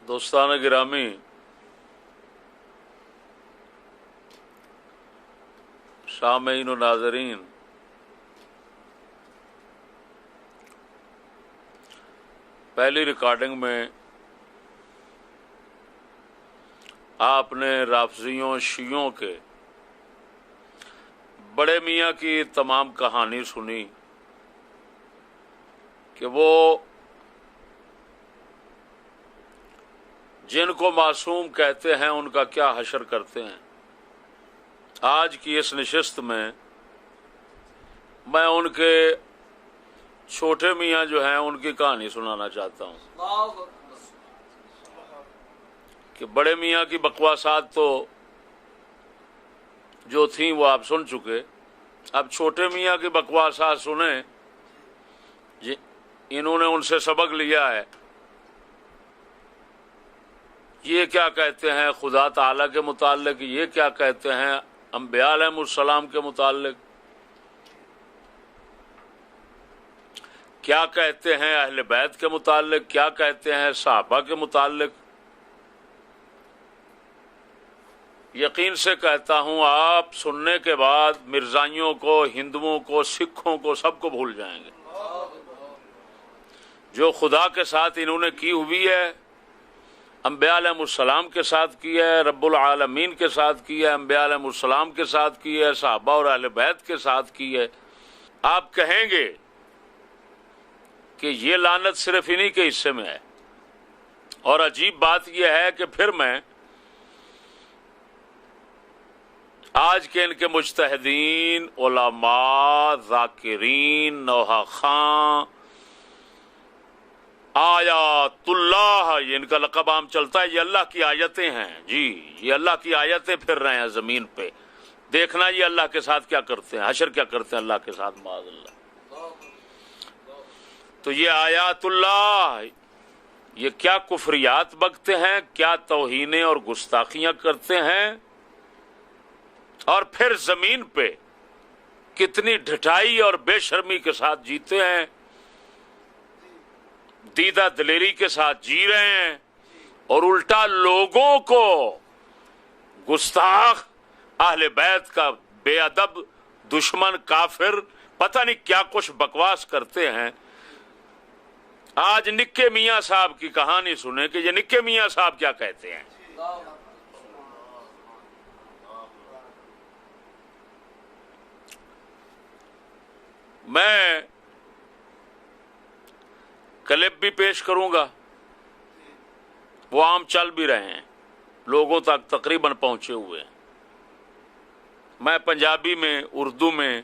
دوستان گرامی، سامعین و ناظرین، پہلی ریکارڈنگ میں آپ نے رافضیوں شیعوں کے بڑے میاں کی تمام کہانی سنی کہ وہ جن کو معصوم کہتے ہیں ان کا کیا حشر کرتے ہیں۔ آج کی اس نشست میں ان کے چھوٹے میاں جو ہیں ان کی کہانی سنانا چاہتا ہوں کہ بڑے میاں کی بکواسات تو جو تھیں وہ آپ سن چکے، اب چھوٹے میاں کی بکواسات سنیں، انہوں نے ان سے سبق لیا ہے۔ یہ کیا کہتے ہیں خدا تعالیٰ کے متعلق، یہ کیا کہتے ہیں انبیاء علیہ السلام کے متعلق، کیا کہتے ہیں اہل بیت کے متعلق، کیا کہتے ہیں صحابہ کے متعلق۔ یقین سے کہتا ہوں آپ سننے کے بعد مرزائیوں کو، ہندوؤں کو، سکھوں کو، سب کو بھول جائیں گے۔ جو خدا کے ساتھ انہوں نے کی ہوئی ہے، انبیاء علیہ السلام کے ساتھ کی ہے، رب العالمین کے ساتھ کی ہے، انبیاء علیہ السلام کے ساتھ کی ہے، صحابہ اور اہل بیت کے ساتھ کی ہے، آپ کہیں گے کہ یہ لعنت صرف انہی کے حصے میں ہے۔ اور عجیب بات یہ ہے کہ پھر میں آج کے ان کے مجتہدین، علماء، ذاکرین، نوحہ خان، آیات اللہ، یہ ان کا لقب عام چلتا ہے، یہ اللہ کی آیتیں ہیں جی، یہ اللہ کی آیتیں پھر رہے ہیں زمین پہ، دیکھنا یہ اللہ کے ساتھ کیا کرتے ہیں، حشر کیا کرتے ہیں اللہ کے ساتھ، معاذ اللہ۔ تو یہ آیات اللہ، یہ کیا کفریات بکتے ہیں، کیا توہینیں اور گستاخیاں کرتے ہیں، اور پھر زمین پہ کتنی ڈھٹائی اور بے شرمی کے ساتھ جیتے ہیں، دیدہ دلیری کے ساتھ جی رہے ہیں، اور الٹا لوگوں کو گستاخ، اہل بیت کا بے ادب، دشمن، کافر، پتہ نہیں کیا کچھ بکواس کرتے ہیں۔ آج نکے میاں صاحب کی کہانی سنیں کہ یہ نکے میاں صاحب کیا کہتے ہیں۔ میں کلپ بھی پیش کروں گا، وہ عام چل بھی رہے ہیں، لوگوں تک تقریباً پہنچے ہوئے ہیں۔ میں پنجابی میں، اردو میں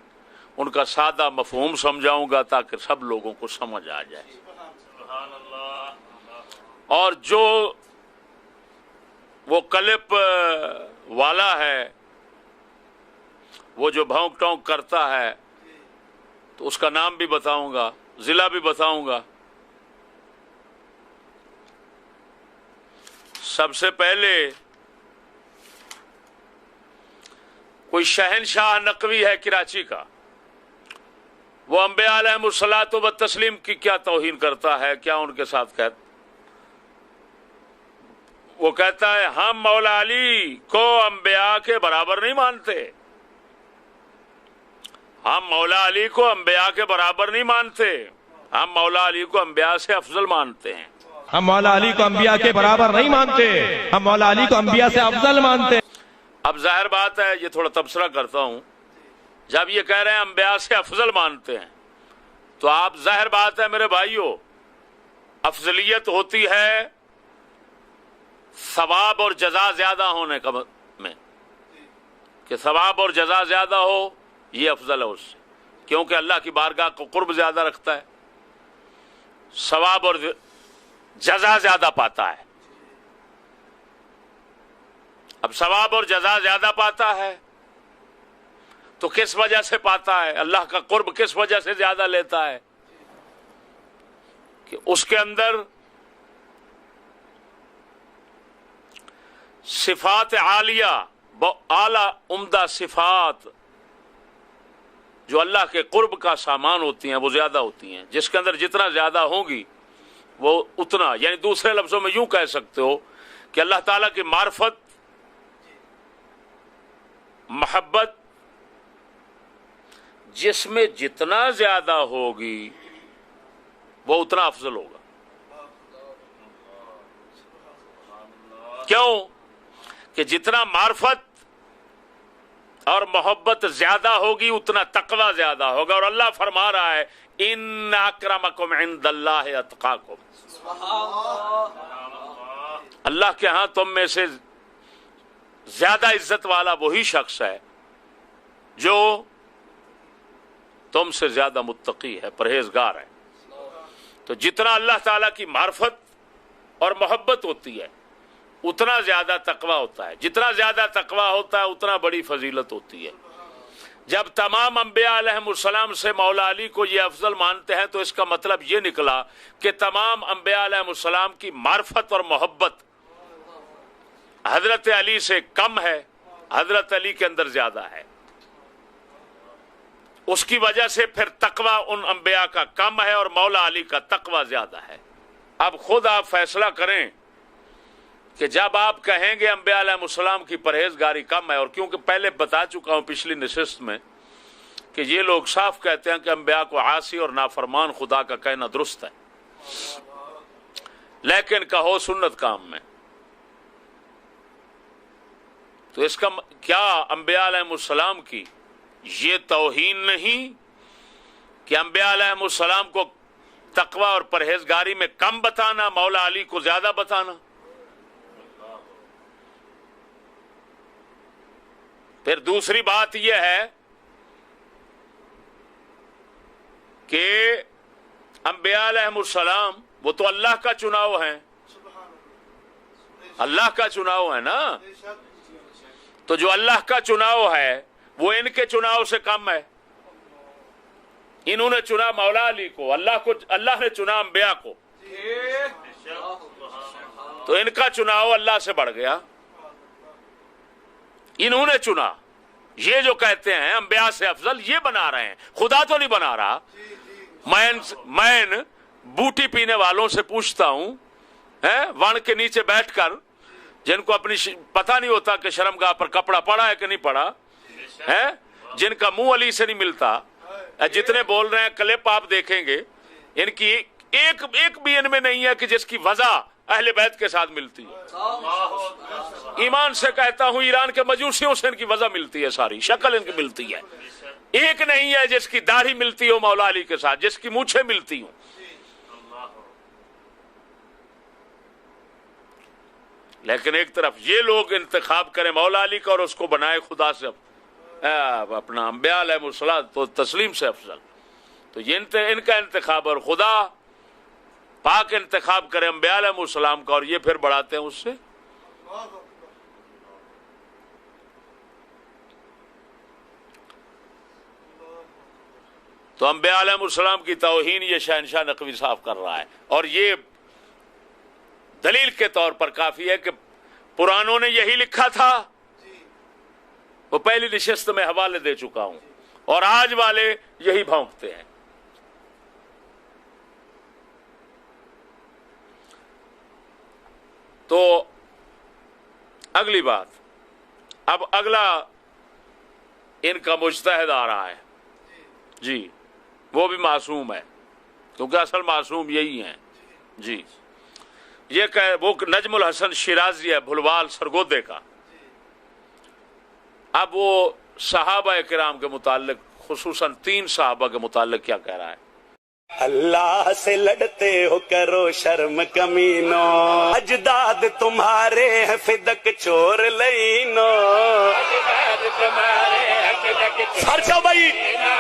ان کا سادہ مفہوم سمجھاؤں گا تاکہ سب لوگوں کو سمجھ آ جائے۔ اور جو وہ کلپ والا ہے، وہ جو بھونک ٹونک کرتا ہے، تو اس کا نام بھی بتاؤں گا، ضلع بھی بتاؤں گا۔ سب سے پہلے کوئی شہنشاہ نقوی ہے کراچی کا، وہ انبیاء علیہ الصلوۃ والتسلیم کی کیا توہین کرتا ہے، کیا ان کے ساتھ وہ کہتا ہے ہم مولا علی کو انبیاء کے برابر نہیں مانتے، ہم مولا علی کو انبیاء کے برابر نہیں مانتے، ہم مولا علی کو انبیاء سے افضل مانتے ہیں، ہم مولا علی کو انبیاء کے برابر نہیں مانتے، ہم مولا علی کو انبیاء سے افضل مانتے۔ اب ظاہر بات ہے، یہ تھوڑا تبصرہ کرتا ہوں، جب یہ کہہ رہے ہیں انبیاء سے افضل مانتے ہیں، تو آپ ظاہر بات ہے میرے بھائیو، افضلیت ہوتی ہے ثواب اور جزا زیادہ ہونے کا میں، کہ ثواب اور جزا زیادہ ہو یہ افضل ہے اس سے، کیونکہ اللہ کی بارگاہ کو قرب زیادہ رکھتا ہے، ثواب اور جزا زیادہ پاتا ہے۔ اب ثواب اور جزا زیادہ پاتا ہے تو کس وجہ سے پاتا ہے، اللہ کا قرب کس وجہ سے زیادہ لیتا ہے، کہ اس کے اندر صفات عالیہ، اعلی عمدہ صفات جو اللہ کے قرب کا سامان ہوتی ہیں وہ زیادہ ہوتی ہیں، جس کے اندر جتنا زیادہ ہوں گی وہ اتنا، یعنی دوسرے لفظوں میں یوں کہہ سکتے ہو کہ اللہ تعالیٰ کی معرفت، محبت جس میں جتنا زیادہ ہوگی وہ اتنا افضل ہوگا. کیوں؟ کہ جتنا معرفت اور محبت زیادہ ہوگی اتنا تقوی زیادہ ہوگا. اور اللہ فرما رہا ہے ان اکرمکم عند اللہ اتقاکم، اللہ کے ہاں تم میں سے زیادہ عزت والا وہی شخص ہے جو تم سے زیادہ متقی ہے، پرہیزگار ہے. تو جتنا اللہ تعالیٰ کی معرفت اور محبت ہوتی ہے اتنا زیادہ تقوی ہوتا ہے. جتنا زیادہ تقوی ہوتا ہے اتنا بڑی فضیلت ہوتی ہے. جب تمام انبیاء علیہم السلام سے مولا علی کو یہ افضل مانتے ہیں تو اس کا مطلب یہ نکلا کہ تمام انبیاء علیہم السلام کی معرفت اور محبت حضرت علی سے کم ہے، حضرت علی کے اندر زیادہ ہے. اس کی وجہ سے پھر تقوی ان انبیاء کا کم ہے اور مولا علی کا تقوی زیادہ ہے. اب خود آپ فیصلہ کریں کہ جب آپ کہیں گے انبیاء علیہ السلام کی پرہیزگاری کم ہے، اور کیونکہ پہلے بتا چکا ہوں پچھلی نشست میں کہ یہ لوگ صاف کہتے ہیں کہ انبیاء کو عاصی اور نافرمان خدا کا کہنا درست ہے، لیکن کہو سنت کام میں، تو اس کا کیا انبیاء علیہ السلام کی یہ توہین نہیں کہ انبیاء علیہ السلام کو تقوی اور پرہیزگاری میں کم بتانا، مولا علی کو زیادہ بتانا؟ پھر دوسری بات یہ ہے کہ انبیاء علیہ السلام وہ تو اللہ کا چناؤ ہیں، اللہ کا چناؤ ہے نا. تو جو اللہ کا چناؤ ہے وہ ان کے چناؤ سے کم ہے. انہوں نے چنا مولا علی کو، اللہ نے چنا انبیاء کو، تو ان کا چناؤ اللہ سے بڑھ گیا. انہوں نے چنا، یہ جو کہتے ہیں انبیاء سے افضل یہ بنا رہے ہیں، خدا تو نہیں بنا رہا. میں بوٹی پینے والوں سے پوچھتا ہوں ون کے نیچے بیٹھ کر، جن کو اپنی پتہ نہیں ہوتا کہ شرمگاہ پر کپڑا پڑا ہے کہ نہیں پڑا ہے، جن کا منہ علی سے نہیں ملتا، جتنے بول رہے ہیں کلپ آپ دیکھیں گے، ان کی ایک بھی ان میں نہیں ہے کہ جس کی وضع اہل بیت کے ساتھ ملتی ہے. ایمان سے کہتا ہوں ایران کے مجوسیوں سے ان کی وضع ملتی ہے، ساری شکل ان کی ملتی ہے. ایک نہیں ہے جس کی داڑھی ملتی ہو مولا علی کے ساتھ، جس کی مونچھیں ملتی ہوں. لیکن ایک طرف یہ لوگ انتخاب کریں مولا علی کا اور اس کو بنائے خدا سے اپنا انبیاء علیہ السلام تو تسلیم سے افضل. تو یہ ان کا انتخاب، اور خدا پاک انتخاب کرے انبیاء علیہ السلام کا اور یہ پھر بڑھاتے ہیں اس سے. تو انبیاء علیہ السلام کی توہین یہ شہنشاہ نقوی صاف کر رہا ہے، اور یہ دلیل کے طور پر کافی ہے کہ پرانوں نے یہی لکھا تھا. وہ پہلی نشست میں حوالے دے چکا ہوں، اور آج والے یہی بھونکتے ہیں. تو اگلی بات، اب اگلا ان کا مجتہد آ رہا ہے جی، وہ بھی معصوم ہے کیونکہ اصل معصوم یہی ہیں جی. یہ کہ وہ نجم الحسن شیرازی ہے بھلوال سرگودے کا. اب وہ صحابہ کرام کے متعلق، خصوصاً 3 صحابہ کے متعلق کیا کہہ رہا ہے. اللہ سے لڑتے ہو کرو شرم کمینو، اجداد تمہارے ہیں فدق چور لینو. خرچہ بھائی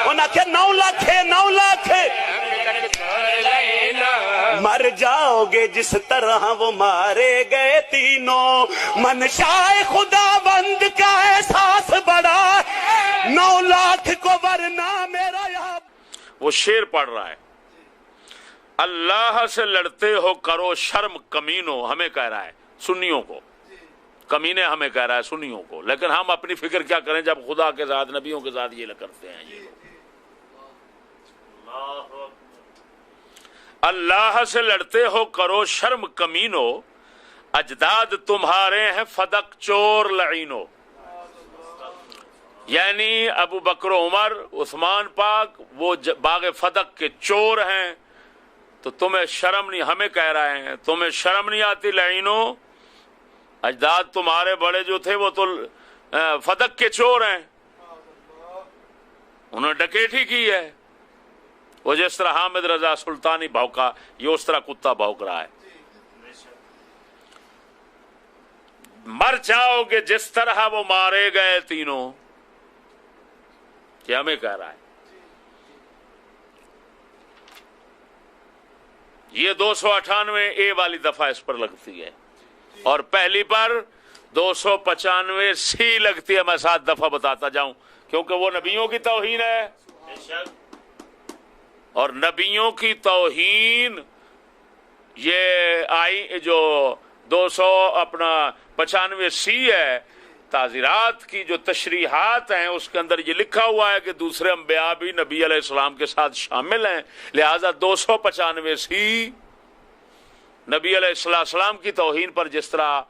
انہاں کے 9 لاکھ مر جاؤ گے جس طرح وہ مارے گئے تینوں. منشائے خدا بند کا احساس بڑا، 9 لاکھ کو ورنہ میرا یہاں. وہ شعر پڑھ رہا ہے، اللہ سے لڑتے ہو کرو شرم کمینوں، ہمیں کہہ رہا ہے سنیوں کو، کمینے ہمیں کہہ رہا ہے سنیوں کو. لیکن ہم اپنی فکر کیا کریں جب خدا کے ساتھ نبیوں کے ساتھ یہ کرتے ہیں. یہ اللہ سے لڑتے ہو کرو شرم کمینو، اجداد تمہارے ہیں فدق چور لعینو. یعنی ابو بکر عمر عثمان پاک وہ باغ فدق کے چور ہیں، تو تمہیں شرم نہیں، ہمیں کہہ رہے ہیں تمہیں شرم نہیں آتی لعینو، اجداد تمہارے بڑے جو تھے وہ تو فدق کے چور ہیں، انہوں نے ڈکیٹی کی ہے. وہ جس طرح حامد رضا سلطانی بھوکا، یہ اس طرح کتا بھوک رہا ہے. مر جاؤ گے جس طرح وہ مارے گئے تینوں، یہ ہمیں کہہ رہا ہے. یہ 298 والی دفعہ اس پر لگتی ہے، اور پہلی پر 295 سی لگتی ہے. میں 7 دفعہ بتاتا جاؤں کیونکہ وہ نبیوں کی توہین ہے، اور نبیوں کی توہین یہ آئی جو 295 سی ہے. تعزیرات کی جو تشریحات ہیں اس کے اندر یہ لکھا ہوا ہے کہ دوسرے انبیاء بھی نبی علیہ السلام کے ساتھ شامل ہیں، لہذا 295 سی نبی علیہ السلام کی توہین پر جس طرح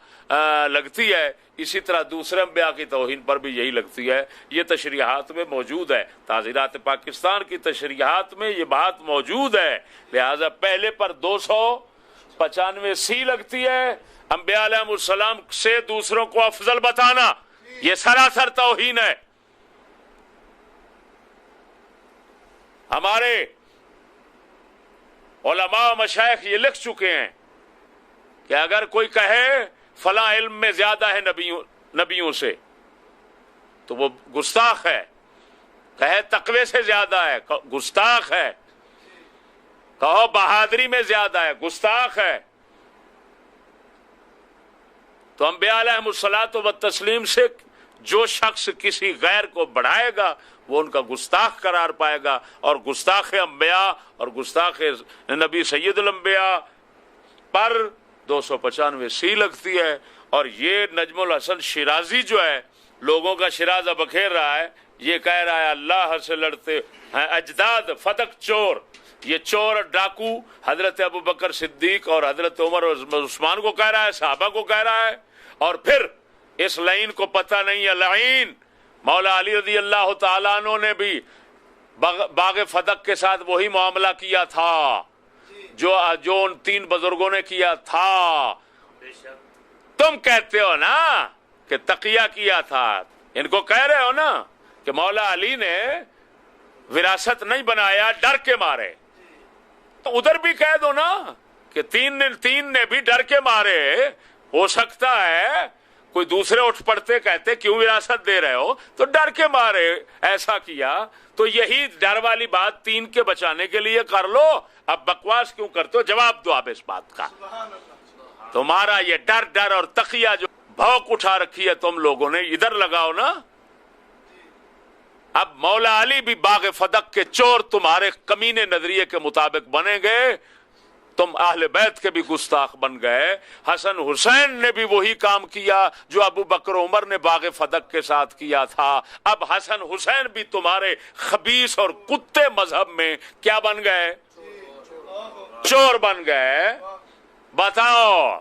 لگتی ہے، اسی طرح دوسرے انبیاء کی توہین پر بھی یہی لگتی ہے. یہ تشریحات میں موجود ہے، تعزیرات پاکستان کی تشریحات میں یہ بات موجود ہے، لہذا پہلے پر 295 سی لگتی ہے. انبیاء علیہ السلام سے دوسروں کو افضل بتانا یہ سراسر توہین ہے. ہمارے علماء و مشائخ یہ لکھ چکے ہیں کہ اگر کوئی کہے فلاں علم میں زیادہ ہے نبیوں سے تو وہ گستاخ ہے، کہے تقوی سے زیادہ ہے گستاخ ہے، کہو بہادری میں زیادہ ہے گستاخ ہے. تو انبیاء علیہ الصلوۃ والتسلیم سے جو شخص کسی غیر کو بڑھائے گا وہ ان کا گستاخ قرار پائے گا، اور گستاخ انبیاء اور گستاخ نبی سید الانبیاء پر 295 سی لگتی ہے. اور یہ نجم الحسن شیرازی جو ہے لوگوں کا شرازہ بکھیر رہا ہے، یہ کہہ رہا ہے اللہ سے لڑتے ہیں اجداد فدق چور. یہ چور اور ڈاکو حضرت ابو بکر صدیق اور حضرت عمر اور عثمان کو کہہ رہا ہے، صحابہ کو کہہ رہا ہے. اور پھر اس لعین کو پتہ نہیں ہے، لعین مولا علی رضی اللہ تعالیٰ عنہ نے بھی باغ فدق کے ساتھ وہی معاملہ کیا تھا جو ان 3 بزرگوں نے کیا تھا. تم کہتے ہو نا کہ تقیہ کیا تھا، ان کو کہہ رہے ہو نا کہ مولا علی نے وراثت نہیں بنایا ڈر کے مارے، تو ادھر بھی کہہ دو نا کہ 3 نے بھی ڈر کے مارے. ہو سکتا ہے کوئی دوسرے اٹھ پڑتے کہتے کیوں وراثت دے رہے ہو، تو ڈر کے مارے ایسا کیا. تو یہی ڈر والی بات 3 کے بچانے کے لیے کر لو، اب بکواس کیوں کرتے ہو؟ جواب دو آپ اس بات کا. تمہارا یہ ڈر اور تقیہ جو بھوک اٹھا رکھی ہے تم لوگوں نے، ادھر لگاؤ نا. اب مولا علی بھی باغ فدق کے چور تمہارے کمینے نظریے کے مطابق بنے گئے، تم اہل بیت کے بھی گستاخ بن گئے. حسن حسین نے بھی وہی کام کیا جو ابو بکر عمر نے باغ فدق کے ساتھ کیا تھا. اب حسن حسین بھی تمہارے خبیث اور کتے مذہب میں کیا بن گئے؟ چور بن گئے. بتاؤ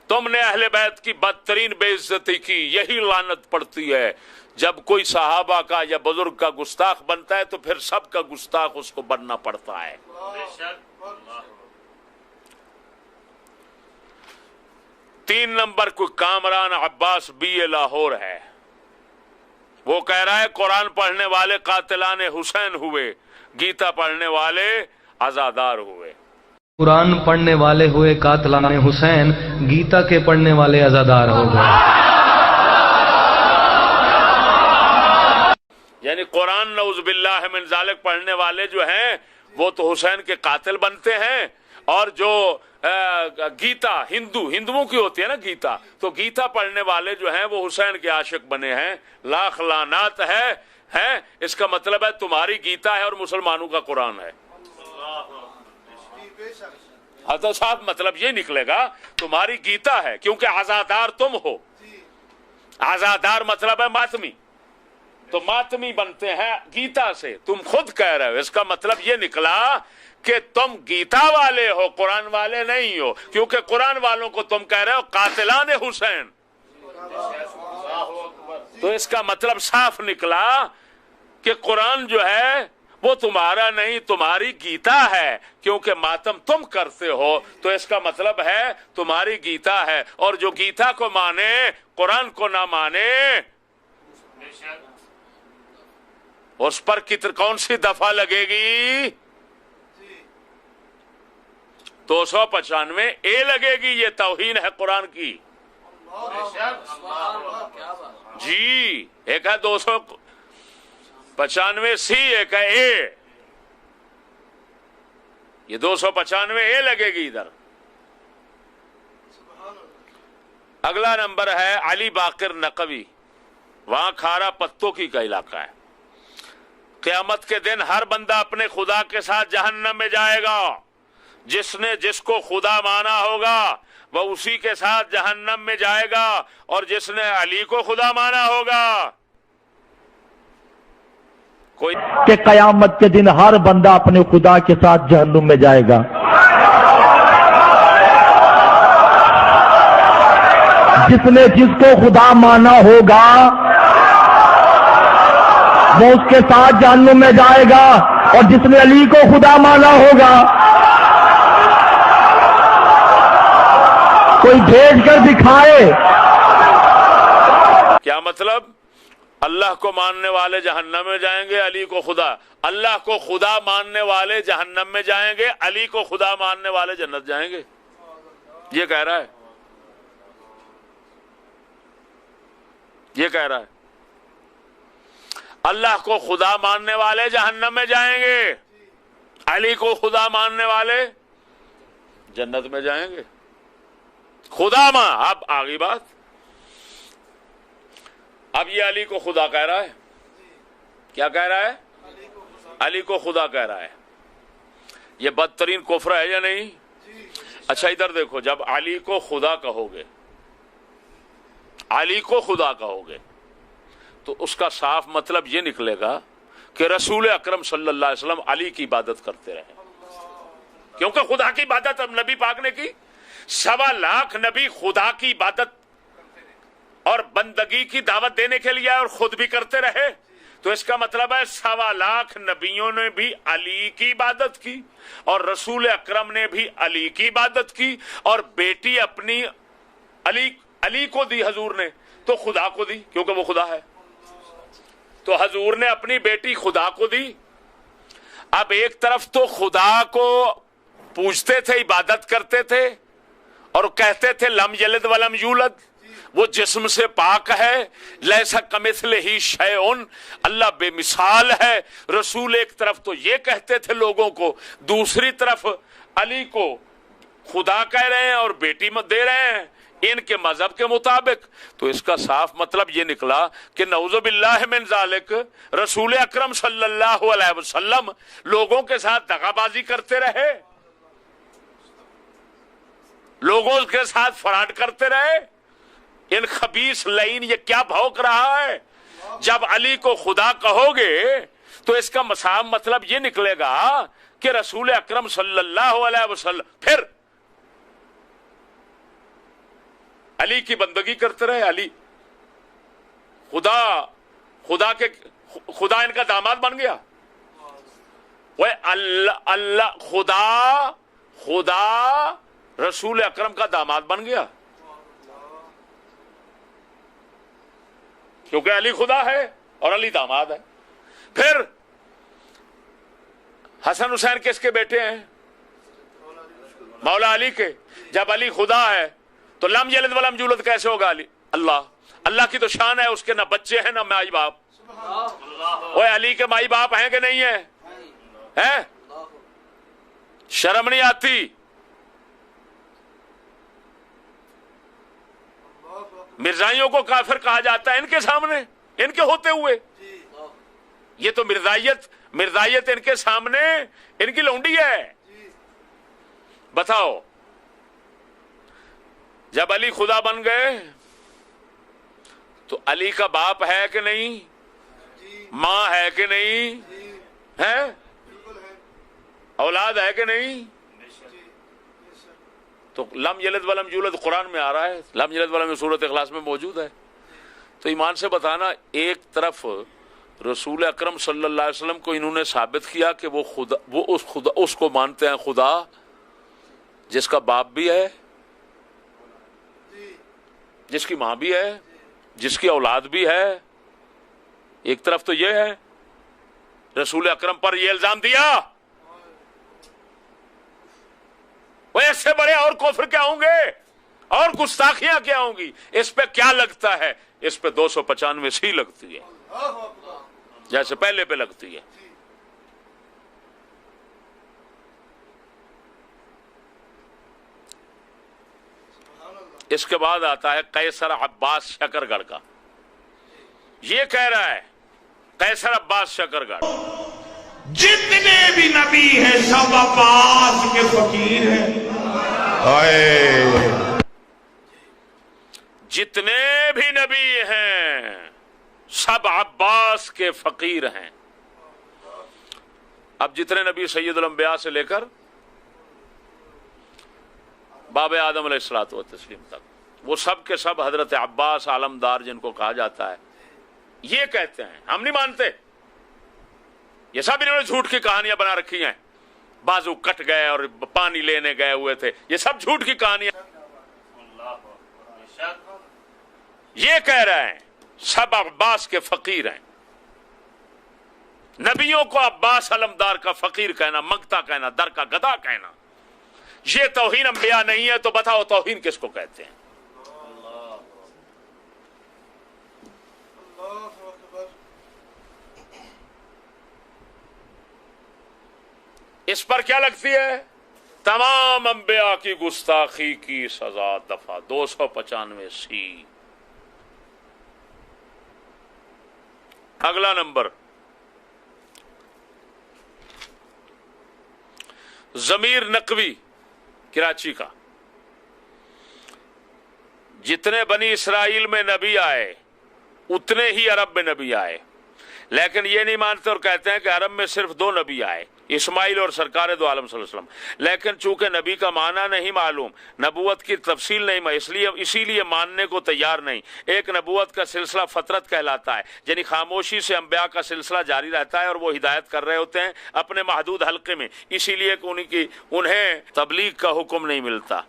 تم نے اہل بیت کی بدترین بے عزتی کی. یہی لعنت پڑتی ہے جب کوئی صحابہ کا یا بزرگ کا گستاخ بنتا ہے تو پھر سب کا گستاخ اس کو بننا پڑتا ہے. 3 نمبر کوئی کامران عباس BA لاہور ہے، وہ کہہ رہا ہے قرآن پڑھنے والے قاتلان حسین ہوئے، گیتا پڑھنے والے عزادار ہوئے. قرآن پڑھنے والے ہوئے قاتلان حسین، گیتا کے پڑھنے والے عزادار ہو گئے. یعنی قرآن نعوذ باللہ من ذالک پڑھنے والے جو ہیں وہ تو حسین کے قاتل بنتے ہیں، اور جو گیتا ہندوؤں کی ہوتی ہے نا گیتا، تو گیتا پڑھنے والے جو ہیں وہ حسین کے عاشق بنے ہیں. لاکھ لعنات ہے. اس کا مطلب ہے تمہاری گیتا ہے اور مسلمانوں کا قرآن ہے. تو صاحب مطلب یہ نکلے گا تمہاری گیتا ہے کیونکہ عزادار تم ہو. عزادار مطلب ہے ماتمی، تو ماتمی بنتے ہیں گیتا سے. تم خود کہہ رہے ہو، اس کا مطلب یہ نکلا کہ تم گیتا والے ہو، قرآن والے نہیں ہو، کیونکہ قرآن والوں کو تم کہہ رہے ہو قاتلان حسین. تو اس کا مطلب صاف نکلا کہ قرآن جو ہے وہ تمہارا نہیں، تمہاری گیتا ہے، کیونکہ ماتم تم کرتے ہو تو اس کا مطلب ہے تمہاری گیتا ہے. اور جو گیتا کو مانے قرآن کو نہ مانے اس پر کون سی دفعہ لگے گی؟ 295 اے لگے گی. یہ توہین ہے قرآن کی. جی ایک ہے 295 سی، ایک ہے اے. یہ 295 اے لگے گی ادھر. اگلا نمبر ہے علی باقر نقوی. وہاں کھارا پتوں کی کا علاقہ ہے. قیامت کے دن ہر بندہ اپنے خدا کے ساتھ جہنم میں جائے گا. جس نے جس کو خدا مانا ہوگا وہ اسی کے ساتھ جہنم میں جائے گا، اور جس نے علی کو خدا مانا ہوگا کوئی کہ قیامت کے دن ہر بندہ اپنے خدا کے ساتھ جہنم میں جائے گا. جس نے جس کو خدا مانا ہوگا وہ اس کے ساتھ جہنم میں جائے گا، اور جس نے علی کو خدا مانا ہوگا کوئی بھیج کر دکھائے. کیا مطلب؟ اللہ کو ماننے والے جہنم میں جائیں گے، علی کو خدا. اللہ کو خدا ماننے والے جہنم میں جائیں گے، علی کو خدا ماننے والے جنت جائیں گے. یہ کہہ رہا ہے، یہ کہہ رہا ہے اللہ کو خدا ماننے والے جہنم میں جائیں گے، علی کو خدا ماننے والے جنت میں جائیں گے. خدا ماں. اب آگئی بات. اب یہ علی کو خدا کہہ رہا ہے. کیا کہہ رہا ہے؟ علی کو خدا کہہ رہا ہے. یہ بدترین کفر ہے یا نہیں؟ اچھا ادھر دیکھو، جب علی کو خدا کہو گے، علی کو خدا کہو گے تو اس کا صاف مطلب یہ نکلے گا کہ رسول اکرم صلی اللہ علیہ وسلم علی کی عبادت کرتے رہے، کیونکہ خدا کی عبادت اب نبی پاک نے کی. 1.25 لاکھ نبی خدا کی عبادت اور بندگی کی دعوت دینے کے لیے اور خود بھی کرتے رہے. تو اس کا مطلب ہے 1.25 لاکھ نبیوں نے بھی علی کی عبادت کی، اور رسول اکرم نے بھی علی کی عبادت کی، اور بیٹی اپنی علی کو دی حضور نے تو خدا کو دی، کیونکہ وہ خدا ہے. تو حضور نے اپنی بیٹی خدا کو دی. اب ایک طرف تو خدا کو پوجتے تھے، عبادت کرتے تھے، اور کہتے تھے لم یلد ولم یولد، وہ جسم سے پاک ہے، لیسا کمثلہ شیء، اللہ بے مثال ہے. رسول ایک طرف تو یہ کہتے تھے لوگوں کو، دوسری طرف علی کو خدا کہہ رہے ہیں اور بیٹی مت دے رہے ہیں ان کے مذہب کے مطابق. تو اس کا صاف مطلب یہ نکلا کہ نعوذ باللہ من ذالک رسول اکرم صلی اللہ علیہ وسلم لوگوں کے ساتھ دغا بازی کرتے رہے، لوگوں کے ساتھ فراڈ کرتے رہے. ان خبیث لعین یہ کیا بھونک رہا ہے؟ جب علی کو خدا کہو گے تو اس کا صاف مطلب یہ نکلے گا کہ رسول اکرم صلی اللہ علیہ وسلم پھر علی کی بندگی کرتے رہے. علی خدا ان کا داماد بن گیا. وہ اللہ خدا رسول اکرم کا داماد بن گیا، کیونکہ علی خدا ہے اور علی داماد ہے. پھر حسن حسین کس کے بیٹے ہیں؟ مولا علی کے. جب علی خدا ہے تو لم یلد ولم یولد کیسے ہوگا؟ علی اللہ کی تو شان ہے، اس کے نہ بچے ہیں نہ مائی باپ. وہ علی کے مائی باپ ہیں کہ نہیں ہیں؟ شرم نہیں آتی؟ مرزائیوں کو کافر کہا جاتا ہے ان کے سامنے، ان کے ہوتے ہوئے. یہ تو مرزائیت ان کے سامنے ان کی لونڈی ہے. بتاؤ، جب علی خدا بن گئے تو علی کا باپ ہے کہ نہیں؟ ماں ہے کہ نہیں؟ ہے. اولاد ہے کہ نہیں؟ تو لم یلد ولم یولد قرآن میں آ رہا ہے، لم یلد ولم سورۃ اخلاص میں موجود ہے. تو ایمان سے بتانا، ایک طرف رسول اکرم صلی اللہ علیہ وسلم کو انہوں نے ثابت کیا کہ وہ اس کو مانتے ہیں خدا جس کا باپ بھی ہے، جس کی ماں بھی ہے، جس کی اولاد بھی ہے. ایک طرف تو یہ ہے، رسول اکرم پر یہ الزام دیا. وہ اس سے بڑے اور کفر کیا ہوں گے اور گستاخیاں کیا ہوں گی؟ اس پہ کیا لگتا ہے؟ اس پہ 295 سی لگتی ہے، جیسے پہلے پہ لگتی ہے. اس کے بعد آتا ہے قیصر عباس شکرگڑھ کا. یہ کہہ رہا ہے قیصر عباس شکرگڑھ، جتنے بھی نبی ہیں سب عباس کے فقیر ہیں. جتنے بھی نبی ہیں سب عباس کے فقیر ہیں. اب جتنے نبی سید الانبیاء سے لے کر باب آدم علیہ الصلوۃ والتسلیم تک، وہ سب کے سب حضرت عباس عالمدار جن کو کہا جاتا ہے یہ کہتے ہیں. ہم نہیں مانتے. یہ سب انہوں نے جھوٹ کی کہانیاں بنا رکھی ہیں. بازو کٹ گئے اور پانی لینے گئے ہوئے تھے، یہ سب جھوٹ کی کہانیاں. یہ کہہ رہے ہیں سب عباس کے فقیر ہیں. نبیوں کو عباس علمدار کا فقیر کہنا، منگتا کہنا، در کا گدا کہنا، یہ توہین انبیاء نہیں ہے. تو بتاؤ توہین کس کو کہتے ہیں؟ اس پر کیا لگتی ہے؟ تمام انبیاء کی گستاخی کی سزا، دفعہ 295 سی. اگلا نمبر ضمیر نقوی کراچی کا. جتنے بنی اسرائیل میں نبی آئے اتنے ہی عرب میں نبی آئے، لیکن یہ نہیں مانتے اور کہتے ہیں کہ عرب میں صرف 2 نبی آئے، اسماعیل اور سرکار دو عالم صلی اللہ علیہ وسلم. لیکن چونکہ نبی کا معنی نہیں معلوم، نبوت کی تفصیل نہیں، اسی لیے ماننے کو تیار نہیں. ایک نبوت کا سلسلہ فطرت کہلاتا ہے، یعنی خاموشی سے انبیاء کا سلسلہ جاری رہتا ہے اور وہ ہدایت کر رہے ہوتے ہیں اپنے محدود حلقے میں، اسی لیے کہ انہیں تبلیغ کا حکم نہیں ملتا.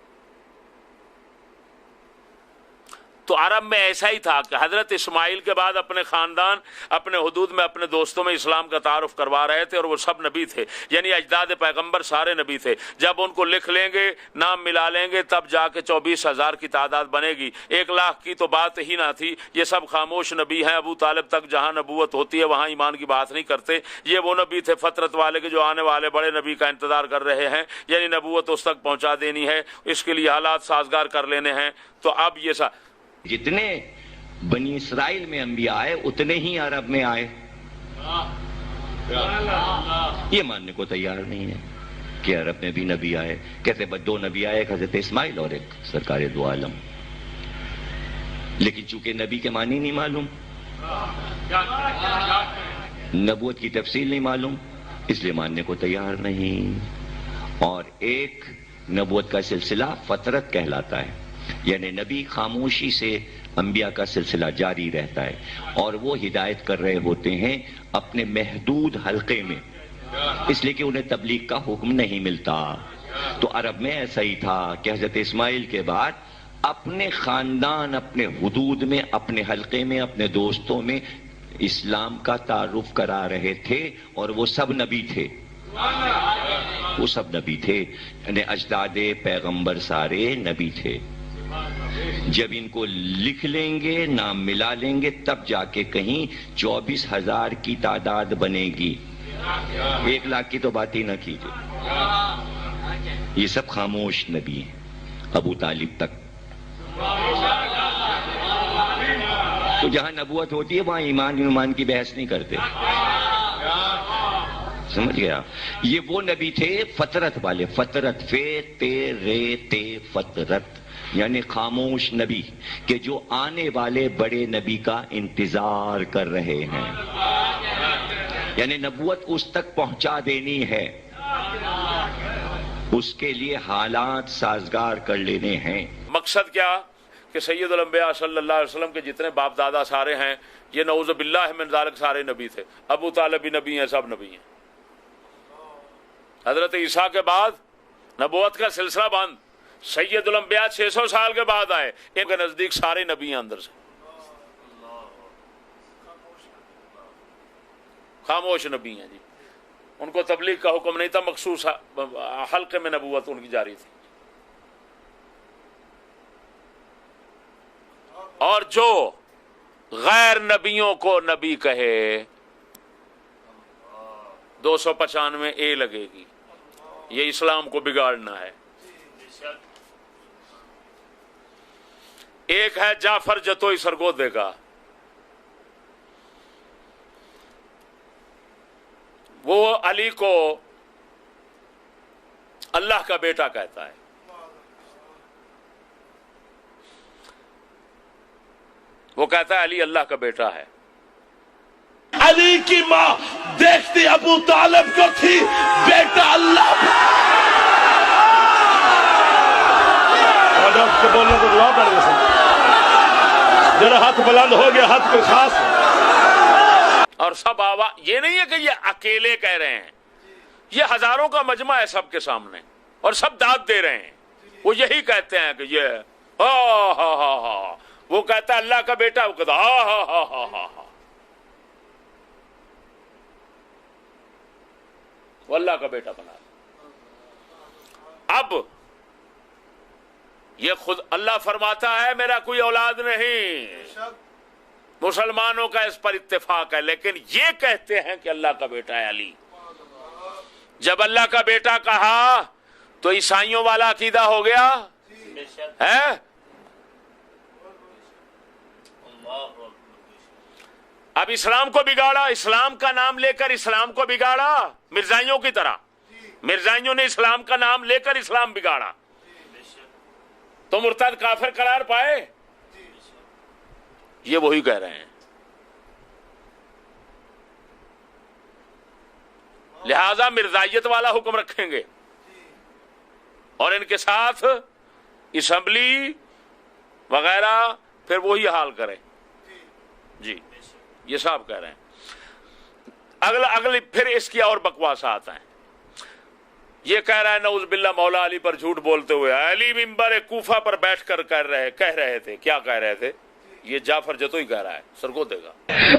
تو عرب میں ایسا ہی تھا کہ حضرت اسماعیل کے بعد اپنے خاندان، اپنے حدود میں اپنے دوستوں میں اسلام کا تعارف کروا رہے تھے، اور وہ سب نبی تھے، یعنی اجداد پیغمبر سارے نبی تھے. جب ان کو لکھ لیں گے، نام ملا لیں گے، تب جا کے 24,000 کی تعداد بنے گی. 1,00,000 کی تو بات ہی نہ تھی. یہ سب خاموش نبی ہیں. ابو طالب تک جہاں نبوت ہوتی ہے وہاں ایمان کی بات نہیں کرتے. یہ وہ نبی تھے فطرت والے کے جو آنے والے بڑے نبی کا انتظار کر رہے ہیں، یعنی نبوت اس تک پہنچا دینی ہے، اس کے لیے حالات سازگار کر لینے ہیں. تو اب یہ جتنے بنی اسرائیل میں انبیاء آئے اتنے ہی عرب میں آئے. یہ ماننے کو تیار نہیں ہے کہ عرب میں بھی نبی آئے. کہتے بس 2 نبی آئے، ایک حضرت اسماعیل اور ایک سرکار دو عالم. لیکن چونکہ نبی کے معنی نہیں معلوم، نبوت کی تفصیل نہیں معلوم، اس لیے ماننے کو تیار نہیں. اور ایک نبوت کا سلسلہ فطرت کہلاتا ہے، یعنی نبی خاموشی سے انبیاء کا سلسلہ جاری رہتا ہے اور وہ ہدایت کر رہے ہوتے ہیں اپنے محدود حلقے میں، اس لیے کہ انہیں تبلیغ کا حکم نہیں ملتا. تو عرب میں ایسا ہی تھا کہ حضرت اسماعیل کے بعد اپنے خاندان، اپنے حدود میں، اپنے حلقے میں، اپنے دوستوں میں اسلام کا تعارف کرا رہے تھے، اور وہ سب نبی تھے. وہ سب نبی تھے، یعنی اجداد پیغمبر سارے نبی تھے. جب ان کو لکھ لیں گے، نام ملا لیں گے، تب جا کے کہیں 24,000 کی تعداد بنے گی. 1,00,000 کی تو بات ہی نہ کیجیے. یہ سب خاموش نبی ہیں، ابو طالب تک. تو جہاں نبوت ہوتی ہے وہاں ایمان کی بحث نہیں کرتے. سمجھ گیا؟ یہ وہ نبی تھے فطرت والے، فطرت، فے تے رے تے فطرت، یعنی خاموش نبی کہ جو آنے والے بڑے نبی کا انتظار کر رہے ہیں. یعنی نبوت اس تک پہنچا دینی ہے. اس کے لیے حالات سازگار کر لینے ہیں۔ مقصد کیا کہ سید الانبیاء صلی اللہ علیہ وسلم کے جتنے باپ دادا سارے ہیں یہ نعوذ باللہ من ذالک سارے نبی تھے، ابو طالب بھی نبی ہیں، سب نبی ہیں۔ حضرت عیسیٰ کے بعد نبوت کا سلسلہ بند، سید الانبیاء 600 سال کے بعد آئے، ان کے نزدیک سارے نبی ہیں، اندر سے خاموش نبی ہیں جی، ان کو تبلیغ کا حکم نہیں تھا، مخصوص حلقے میں نبوت ان کی جاری تھی۔ اور جو غیر نبیوں کو نبی کہے 295 اے لگے گی، یہ اسلام کو بگاڑنا ہے۔ ایک ہے جعفر جتوئی سرگودے کا، وہ علی کو اللہ کا بیٹا کہتا ہے، وہ کہتا ہے علی اللہ کا بیٹا ہے۔ علی کی ماں دیکھتی ابو طالب کو تھی بیٹا اللہ، بولنے کو دعا پڑ گئی، ذرا ہاتھ بلند ہو گیا، ہاتھ کوئی خاص، اور سب آواز، یہ نہیں ہے کہ یہ اکیلے کہہ رہے ہیں، یہ ہزاروں کا مجمع ہے سب کے سامنے، اور سب داد دے رہے ہیں، وہ یہی کہتے ہیں کہ یہ ہا ہا ہا ہا، وہ کہتا ہے اللہ کا بیٹا، وہ کہتا ہا ہا ہا ہا ہا ہا، وہ اللہ کا بیٹا بنا۔ اب یہ خود اللہ فرماتا ہے میرا کوئی اولاد نہیں، مسلمانوں کا اس پر اتفاق ہے، لیکن یہ کہتے ہیں کہ اللہ کا بیٹا ہے علی۔ جب اللہ کا بیٹا کہا تو عیسائیوں والا عقیدہ ہو گیا ہے، اب اسلام کو بگاڑا، اسلام کا نام لے کر اسلام کو بگاڑا، مرزائیوں کی طرح، مرزائیوں نے اسلام کا نام لے کر اسلام بگاڑا، تو مرتد کافر قرار پائے، یہ وہی کہہ رہے ہیں۔ لہذا مرزائیت والا حکم رکھیں گے اور ان کے ساتھ اسمبلی وغیرہ پھر وہی حال کریں جی، یہ صاحب کہہ رہے ہیں۔ اگلی پھر اس کی اور بکواسات ہیں، یہ کہہ رہا ہے نعوذ باللہ مولا علی پر جھوٹ بولتے ہوئے، علی منبر کوفہ پر بیٹھ کر کہہ رہے تھے، کیا کہہ رہے تھے؟ یہ جعفر جتوئی کہہ رہا ہے، سرگودے کا۔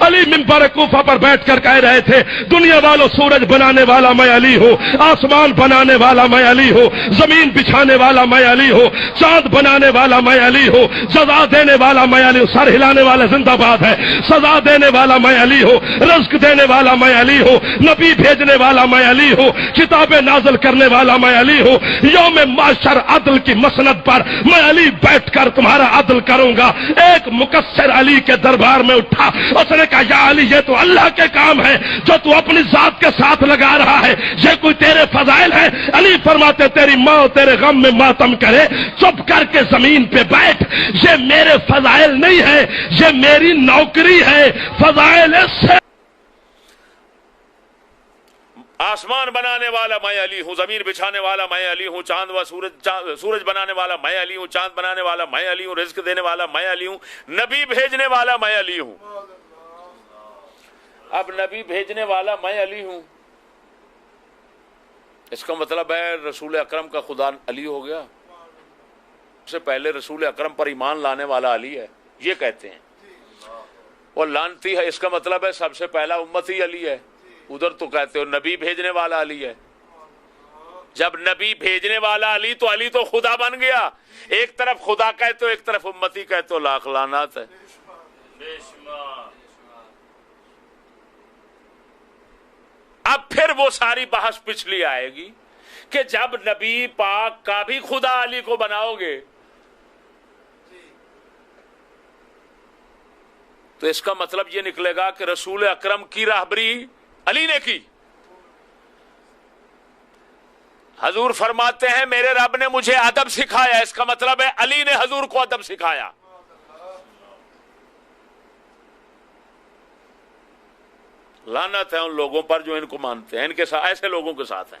علی منبر کوفہ پر بیٹھ کر کہہ رہے تھے دنیا والوں سورج بنانے والا میں علی ہوں، آسمان بنانے والا میں علی ہوں، زمین بچھانے والا میں علی ہوں، چاند بنانے والا میں علی ہوں، سزا دینے والا میں علی ہوں، سر ہلانے والا زندہ باد ہے، سزا دینے والا میں علی ہوں، رزق دینے والا میں علی ہوں، نبی بھیجنے والا میں علی ہوں، کتابیں نازل کرنے والا میں علی ہوں، یوم معشر عدل کی مسند پر میں علی بیٹھ کر تمہارا عدل کروں گا۔ ایک مقصر علی کے دربار میں اٹھا، اس نے کہا یا علی یہ تو اللہ کے کام ہے جو تو اپنی ذات کے ساتھ لگا رہا ہے، یہ کوئی تیرے فضائل ہے؟ علی فرماتے تیری ماں تیرے غم میں ماتم کرے، چپ کر کے زمین پہ بیٹھ، یہ میرے فضائل نہیں ہے، یہ میری نوکری ہے، فضائل سے آسمان بنانے والا میں علی ہوں، زمین بچھانے والا میں علی ہوں، چاند و سورج بنانے والا میں علی ہوں، چاند بنانے والا میں علی ہوں، رزق دینے والا میں علی ہوں، نبی بھیجنے والا میں علی ہوں۔ اب نبی بھیجنے والا میں علی ہوں، اس کا مطلب ہے رسول اکرم کا خدا علی ہو گیا، اس سے پہلے رسول اکرم پر ایمان لانے والا علی ہے، یہ کہتے ہیں۔ اور لانتی ہے، اس کا مطلب ہے سب سے پہلا امتی علی ہے، ادھر تو کہتے ہو نبی بھیجنے والا علی ہے۔ جب نبی بھیجنے والا علی تو علی تو خدا بن گیا، ایک طرف خدا کہتے ہو ایک طرف امتی کہتے ہو، لاکھ لعنات ہے۔ اب پھر وہ ساری بحث پچھلی آئے گی کہ جب نبی پاک کا بھی خدا علی کو بناؤ گے تو اس کا مطلب یہ نکلے گا کہ رسول اکرم کی راہبری علی نے کی۔ حضور فرماتے ہیں میرے رب نے مجھے ادب سکھایا، اس کا مطلب ہے علی نے حضور کو ادب سکھایا۔ لعنت ہے ان لوگوں پر جو ان کو مانتے ہیں، ان کے ساتھ ایسے لوگوں کے ساتھ ہیں۔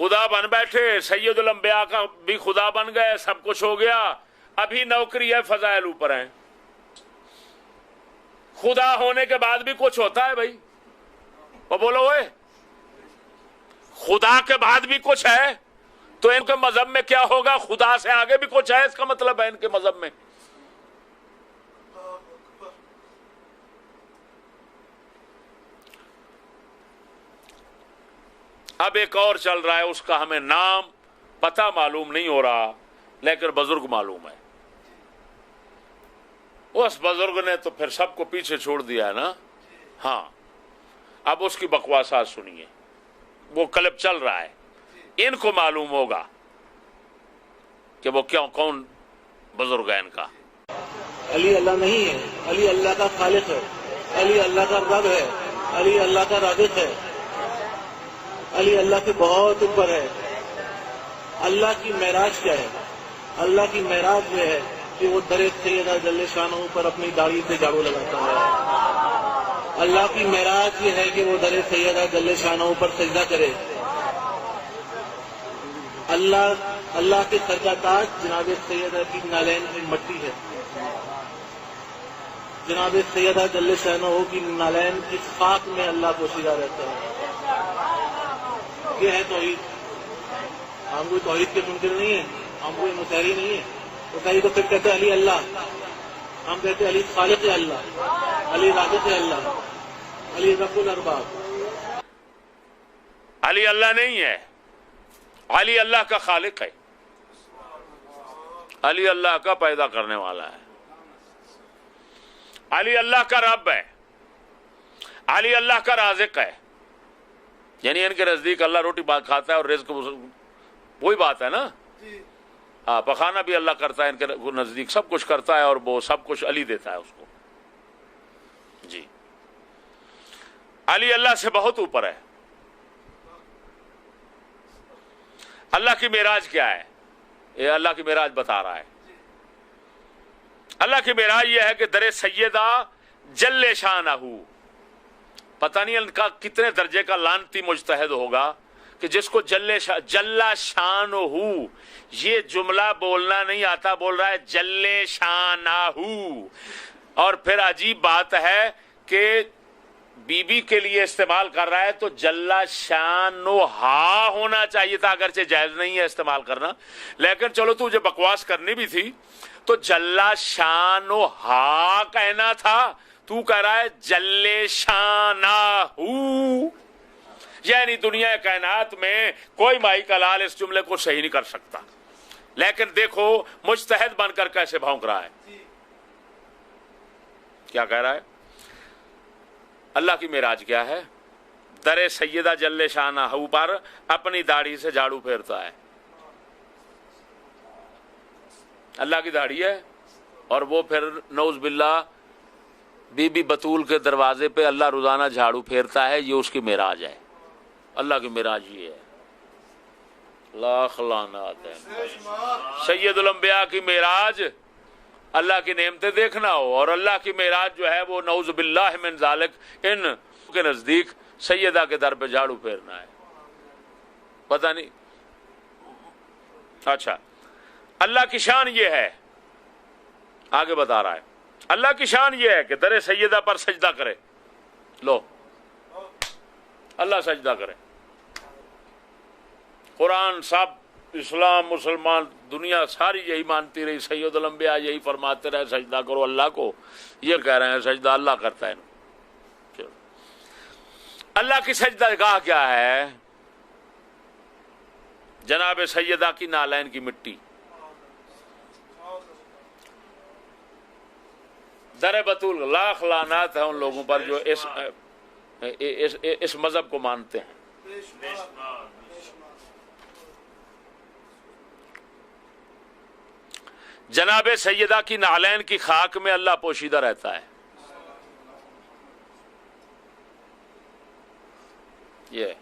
خدا بن بیٹھے، سید الانبیاء کا بھی خدا بن گئے، سب کچھ ہو گیا، ابھی نوکری ہے، فضائل اوپر ہیں۔ خدا ہونے کے بعد بھی کچھ ہوتا ہے بھائی، وہ بولو اوئے، خدا کے بعد بھی کچھ ہے تو ان کے مذہب میں کیا ہوگا؟ خدا سے آگے بھی کچھ ہے، اس کا مطلب ہے ان کے مذہب میں۔ اب ایک اور چل رہا ہے، اس کا ہمیں نام پتہ معلوم نہیں ہو رہا، لیکن بزرگ معلوم ہے۔ اس بزرگ نے تو پھر سب کو پیچھے چھوڑ دیا ہے نا۔ ہاں، اب اس کی بکواسات سنیے، وہ کلپ چل رہا ہے، ان کو معلوم ہوگا کہ وہ کیوں کون بزرگ ہے ان کا۔ علی اللہ نہیں ہے، علی اللہ کا خالق ہے، علی اللہ کا رب ہے، علی اللہ کا رازق ہے، علی اللہ سے بہت اوپر ہے۔ اللہ کی معراج کیا ہے؟ اللہ کی معراج یہ ہے کہ وہ در سیدہ جل شانہ پر اپنی داڑھی سے جھاڑو لگاتا ہے۔ اللہ کی معراج یہ ہے کہ وہ در سیدہ جل شانہ پر سجدہ کرے۔ اللہ کے سر کا تاج جناب سیدہ کی نالین کی مٹی ہے، جناب سیدہ جل شانہ کی نالین کی خاک میں اللہ پوشیدہ رہتا ہے۔ یہ ہے توحید۔ ہم کوئی توحید کے منکر نہیں ہیں، ہم کوئی مسحری نہیں ہیں۔ مسحری تو پھر کہتے ہیں علی اللہ، ہم کہتے ہیں علی خالق اللہ، علی رازق اللہ، علی رب الارباب۔ علی اللہ نہیں ہے، علی اللہ کا خالق ہے، علی اللہ کا پیدا کرنے والا ہے، علی اللہ کا رب ہے، علی اللہ کا رازق ہے۔ یعنی ان کے نزدیک اللہ روٹی بات کھاتا ہے اور رزق وہی بات ہے نا۔ ہاں، پخانا بھی اللہ کرتا ہے، ان کے نزدیک سب کچھ کرتا ہے اور وہ سب کچھ علی دیتا ہے اس کو۔ جی، علی اللہ سے بہت اوپر ہے۔ اللہ کی معراج کیا ہے؟ یہ اللہ کی معراج بتا رہا ہے۔ اللہ کی معراج یہ ہے کہ در سیدہ جل شانہ، پتہ نہیں ان کا کتنے درجے کا لانتی مجتہد ہوگا کہ جس کو جل شانہ یہ جملہ بولنا نہیں آتا، بول رہا ہے جل شانہ۔ اور پھر عجیب بات ہے کہ بی بی کے لیے استعمال کر رہا ہے تو جل شانہا ہونا چاہیے تھا، اگرچہ جائز نہیں ہے استعمال کرنا، لیکن چلو تجھے بکواس کرنی بھی تھی تو جل شانہا کہنا تھا، تو کہہ رہا ہے جل شانہ۔ یعنی دنیا کائنات میں کوئی مائی کا لال اس جملے کو صحیح نہیں کر سکتا، لیکن دیکھو مجتہد بن کر کیسے بھونک رہا ہے۔ کیا کہہ رہا ہے؟ اللہ کی معراج کیا ہے؟ در سیدہ جل شانہ پر اپنی داڑھی سے جھاڑو پھیرتا ہے۔ اللہ کی داڑھی ہے اور وہ پھر نعوذ باللہ بی بی بطول کے دروازے پہ اللہ روزانہ جھاڑو پھیرتا ہے، یہ اس کی معراج ہے۔ اللہ کی معراج یہ ہے، لاکھ لعنات ہے۔ سید الانبیاء کی معراج اللہ کی نعمتیں دیکھنا ہو، اور اللہ کی معراج جو ہے وہ نعوذ باللہ من ذالک ان کے نزدیک سیدہ کے در پہ جھاڑو پھیرنا ہے۔ پتہ نہیں۔ اچھا، اللہ کی شان یہ ہے، آگے بتا رہا ہے، اللہ کی شان یہ ہے کہ در سیدہ پر سجدہ کرے۔ لو، اللہ سجدہ کرے۔ قرآن سب اسلام مسلمان دنیا ساری یہی مانتی رہی، سید الانبیاء یہی فرماتے رہے سجدہ کرو اللہ کو، یہ کہہ رہے ہیں سجدہ اللہ کرتا ہے۔ اللہ کی سجدہ گاہ کیا ہے؟ جناب سیدہ کی نالین کی مٹی۔ در بطول لاکھ لعنات ہے ان لوگوں پر جو اس مذہب کو مانتے ہیں۔ جناب سیدہ کی نالین کی خاک میں اللہ پوشیدہ رہتا ہے۔ یہ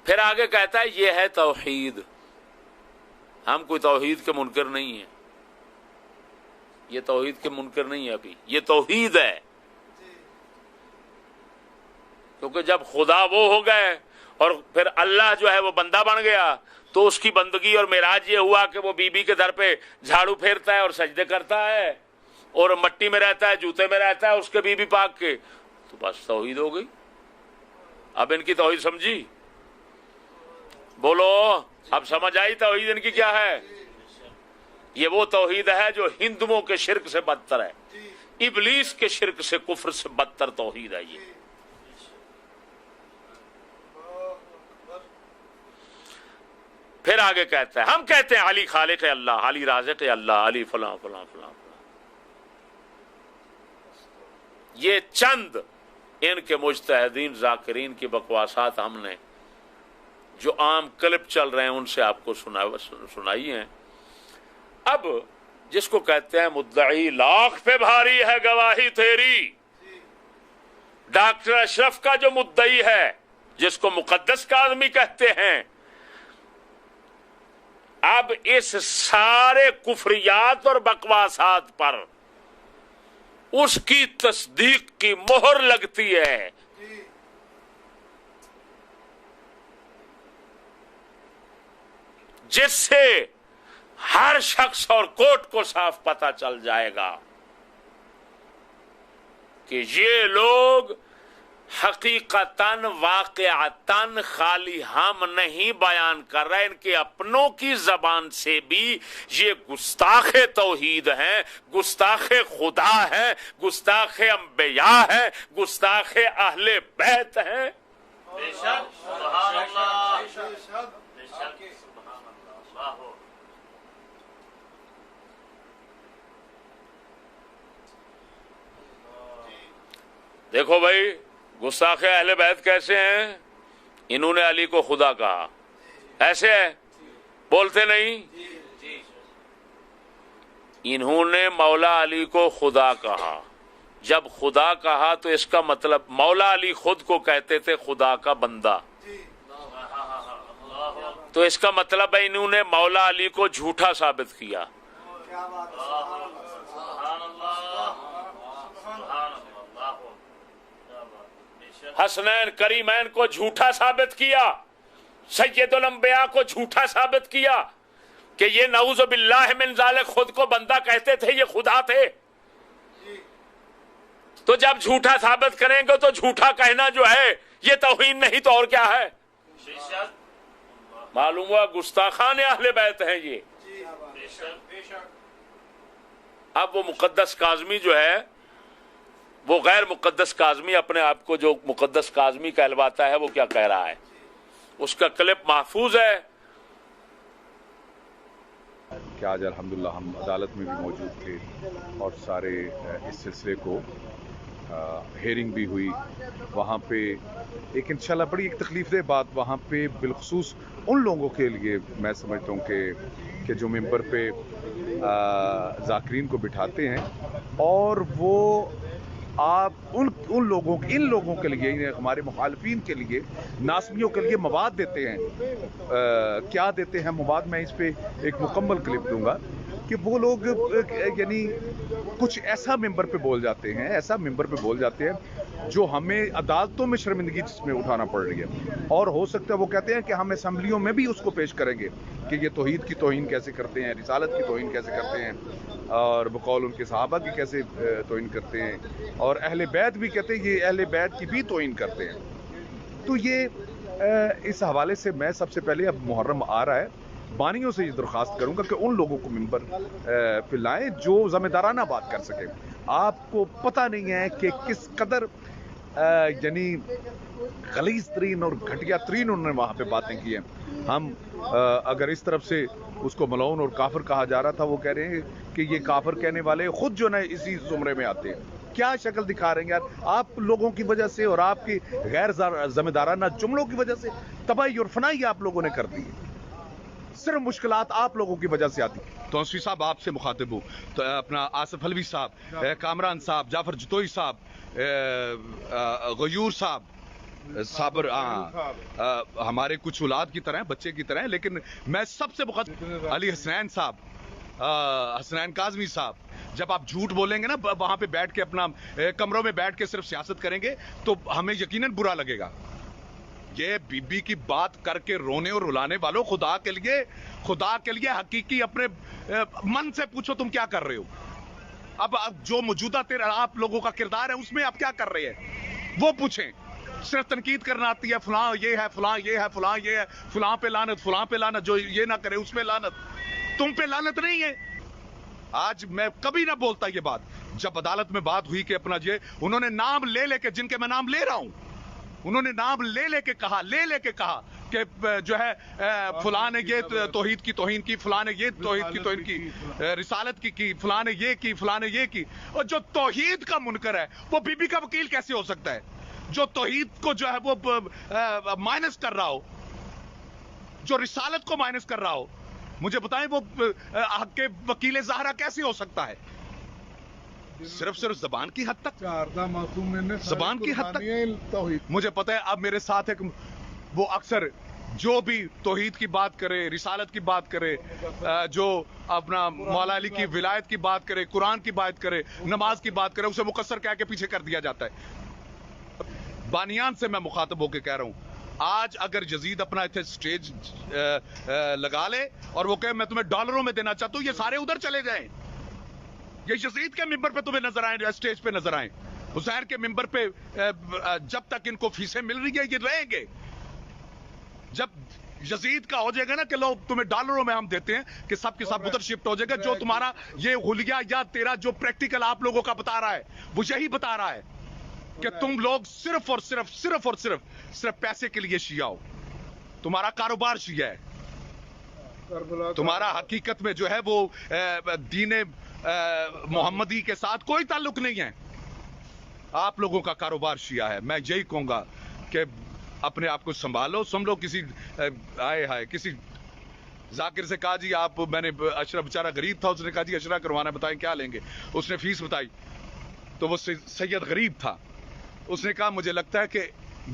پھر آگے کہتا ہے یہ ہے توحید۔ ہم کوئی توحید کے منکر نہیں ہیں، یہ توحید کے منکر نہیں ہے، ابھی یہ توحید ہے، کیونکہ جب خدا وہ ہو گئے اور پھر اللہ جو ہے وہ بندہ بن گیا تو اس کی بندگی اور معراج یہ ہوا کہ وہ بی بی کے در پہ جھاڑو پھیرتا ہے اور سجدے کرتا ہے اور مٹی میں رہتا ہے، جوتے میں رہتا ہے اس کے بی بی پاک کے، تو بس توحید ہو گئی۔ اب ان کی توحید سمجھی؟ بولو اب سمجھ آئی توحید ان کی کیا ہے؟ یہ وہ توحید ہے جو ہندوؤں کے شرک سے بدتر ہے، ابلیس کے شرک سے، کفر سے بدتر توحید ہے یہ۔ پھر آگے کہتا ہے، ہم کہتے ہیں علی خالق اللہ، علی رازق اللہ، علی فلاں فلاں فلاں فلاں۔ یہ چند ان کے مجتہدین ذاکرین کی بکواسات ہم نے جو عام کلپ چل رہے ہیں ان سے آپ کو سنائی ہیں۔ اب جس کو کہتے ہیں مدعی لاکھ پہ بھاری ہے گواہی تیری، ڈاکٹر اشرف کا جو مدعی ہے جس کو مقدس کاظمی کہتے ہیں، اب اس سارے کفریات اور بکواسات پر اس کی تصدیق کی مہر لگتی ہے۔ جس سے ہر شخص اور کوٹ کو صاف پتہ چل جائے گا کہ یہ لوگ حقیقتاً واقعتاً خالی ہم نہیں بیان کر رہے، ان کے اپنوں کی زبان سے بھی یہ گستاخ توحید ہیں، گستاخ خدا ہیں، گستاخ انبیاء ہیں، گستاخ اہل بیت ہیں۔ بے شک سبحان اللہ، بے شک سبحان اللہ۔ دیکھو بھائی گستاخ اہل بیت کیسے ہیں؟ انہوں نے علی کو خدا کہا، ایسے ہے بولتے نہیں؟ انہوں نے مولا علی کو خدا کہا۔ جب خدا کہا تو اس کا مطلب مولا علی خود کو کہتے تھے خدا کا بندہ، تو اس کا مطلب ہے انہوں نے مولا علی کو جھوٹا ثابت کیا۔ حسنین کریمین کو جھوٹا ثابت کیا، سید الانبیاء کو جھوٹا ثابت کیا کہ یہ نعوذ باللہ من ذالک خود کو بندہ کہتے تھے، یہ خدا تھے۔ تو جب جھوٹا ثابت کریں گے تو جھوٹا کہنا جو ہے یہ توہین نہیں تو اور کیا ہے؟ معلوم ہوا گستاخان اہل بیت ہیں یہ۔ اب وہ مقدس کاظمی جو ہے، وہ غیر مقدس کاظمی اپنے آپ کو جو مقدس کاظمی کہلواتا ہے وہ کیا کہہ رہا ہے، اس کا کلپ محفوظ ہے کہ آج الحمدللہ ہم عدالت میں بھی موجود تھے اور سارے اس سلسلے کو ہیئرنگ بھی ہوئی وہاں پہ۔ ایک انشاءاللہ بڑی ایک تکلیف دہ بات وہاں پہ بالخصوص ان لوگوں کے لیے میں سمجھتا ہوں کہ جو ممبر پہ ذاکرین کو بٹھاتے ہیں اور وہ آپ ان لوگوں کے لیے، ہمارے مخالفین کے لیے، ناسمیوں کے لیے مواد دیتے ہیں۔ کیا دیتے ہیں مواد؟ میں اس پہ ایک مکمل کلپ دوں گا کہ وہ لوگ یعنی کچھ ایسا ممبر پہ بول جاتے ہیں جو ہمیں عدالتوں میں شرمندگی جس میں اٹھانا پڑ رہی ہے، اور ہو سکتا ہے وہ کہتے ہیں کہ ہم اسمبلیوں میں بھی اس کو پیش کریں گے کہ یہ توحید کی توہین کیسے کرتے ہیں، رسالت کی توہین کیسے کرتے ہیں، اور بقول ان کے صحابہ کی کیسے توہین کرتے ہیں، اور اہل بیت بھی کہتے ہیں یہ اہل بیت کی بھی توہین کرتے ہیں۔ تو یہ اس حوالے سے میں سب سے پہلے، اب محرم آ رہا ہے، بانیوں سے یہ درخواست کروں گا کہ ان لوگوں کو ممبر پہ لائیں جو ذمہ دارانہ بات کر سکیں۔ آپ کو پتہ نہیں ہے کہ کس قدر یعنی غلیظ ترین اور گھٹیا ترین انہوں نے وہاں پہ باتیں کی ہیں۔ ہم اگر اس طرف سے اس کو ملعون اور کافر کہا جا رہا تھا، وہ کہہ رہے ہیں کہ یہ کافر کہنے والے خود جو نا اسی زمرے میں آتے ہیں۔ کیا شکل دکھا رہے ہیں یار؟ آپ لوگوں کی وجہ سے اور آپ کی غیر ذمہ دارانہ جملوں کی وجہ سے تباہی اور فنائی آپ لوگوں نے کر دی ہے۔ صرف مشکلات آپ لوگوں کی وجہ سے آتی۔ توسیع صاحب آپ سے مخاطب ہوں، تو اپنا آصف حلوی صاحب، کامران صاحب، جعفر جتوئی صاحب، غیور صاحب، صابر ہمارے کچھ اولاد کی طرح، بچے کی طرح، لیکن میں سب سے مخاطب علی حسنین صاحب، حسنین کاظمی صاحب۔ جب آپ جھوٹ بولیں گے نا وہاں پہ بیٹھ کے، اپنا کمروں میں بیٹھ کے صرف سیاست کریں گے تو ہمیں یقیناً برا لگے گا۔ یہ بی بی کی بات کر کے رونے اور رلانے والوں، خدا کے لیے حقیقی اپنے من سے پوچھو تم کیا کر رہے ہو. اب جو موجودہ آپ لوگوں کا کردار ہے اس میں آپ کیا کر رہے ہیں وہ پوچھیں. صرف تنقید کرنا آتی ہے، فلاں یہ ہے، فلاں یہ ہے، فلاں یہ ہے، فلاں پہ لعنت، فلاں پہ لعنت، جو یہ نہ کرے اس پہ لعنت. تم پہ لعنت نہیں ہے. آج میں کبھی نہ بولتا یہ بات. جب عدالت میں بات ہوئی کہ اپنا انہوں نے نام لے کے، جن کے میں نام لے رہا ہوں، انہوں نے نام لے کے کہا کہ جو ہے فلاں نے یہ توحید کی توہین کی، فلاں نے یہ توحید کی توہین کی، رسالت کی، فلاں نے یہ کی، فلاں نے یہ کی. اور جو توحید کا منکر ہے وہ بی بی کا وکیل کیسے ہو سکتا ہے؟ جو توحید کو جو ہے وہ مائنس کر رہا ہو، جو رسالت کو مائنس کر رہا ہو، مجھے بتائیں وہ حق کے وکیل زہرا کیسے ہو سکتا ہے؟ صرف زبان کی حد تک، زبان کی حد تک. مجھے پتہ ہے اب میرے ساتھ ایک وہ اکثر جو بھی توحید کی بات کرے، رسالت کی بات کرے، جو اپنا مولا علی کی ولایت کی بات کرے، قرآن کی بات کرے، نماز کی بات کرے، اسے مقصر کہہ کے پیچھے کر دیا جاتا ہے. بانیان سے میں مخاطب ہو کے کہہ رہا ہوں، آج اگر یزید اپنا اتنے سٹیج لگا لے اور وہ کہے میں تمہیں ڈالروں میں دینا چاہتا ہوں، یہ سارے ادھر چلے جائیں. یہ یزید کے ممبر پہ تمہیں نظر آئیں، اسٹیج پہ نظر آئیں. حسین کے ممبر پہ جب تک ان کو فیسیں مل رہی ہیں یہ رہیں گے. جب یزید کا ہو جائے گا نا کہ لوگ تمہیں ڈالروں میں ہم دیتے ہیں، کہ سب کے سب ادھر شفٹ ہو جائے گا. جو تمہارا یہ حلیہ یا تیرا جو پریکٹیکل آپ لوگوں کا بتا رہا ہے وہ یہی بتا رہا ہے کہ تم لوگ صرف اور صرف پیسے کے لیے شیعہ ہو. تمہارا کاروبار شیعہ ہے. تمہارا حقیقت میں جو ہے وہ دین محمدی کے ساتھ کوئی تعلق نہیں ہے. آپ لوگوں کا کاروبار شیعہ ہے. میں یہی کہوں گا کہ اپنے آپ کو سنبھالو. سن لو کسی کسی ذاکر سے کہا جی آپ، میں نے اشرا بیچارہ غریب تھا، اس نے کہا جی اشرا کروانا، بتائیں کیا لیں گے. اس نے فیس بتائی تو وہ سید غریب تھا. اس نے کہا مجھے لگتا ہے کہ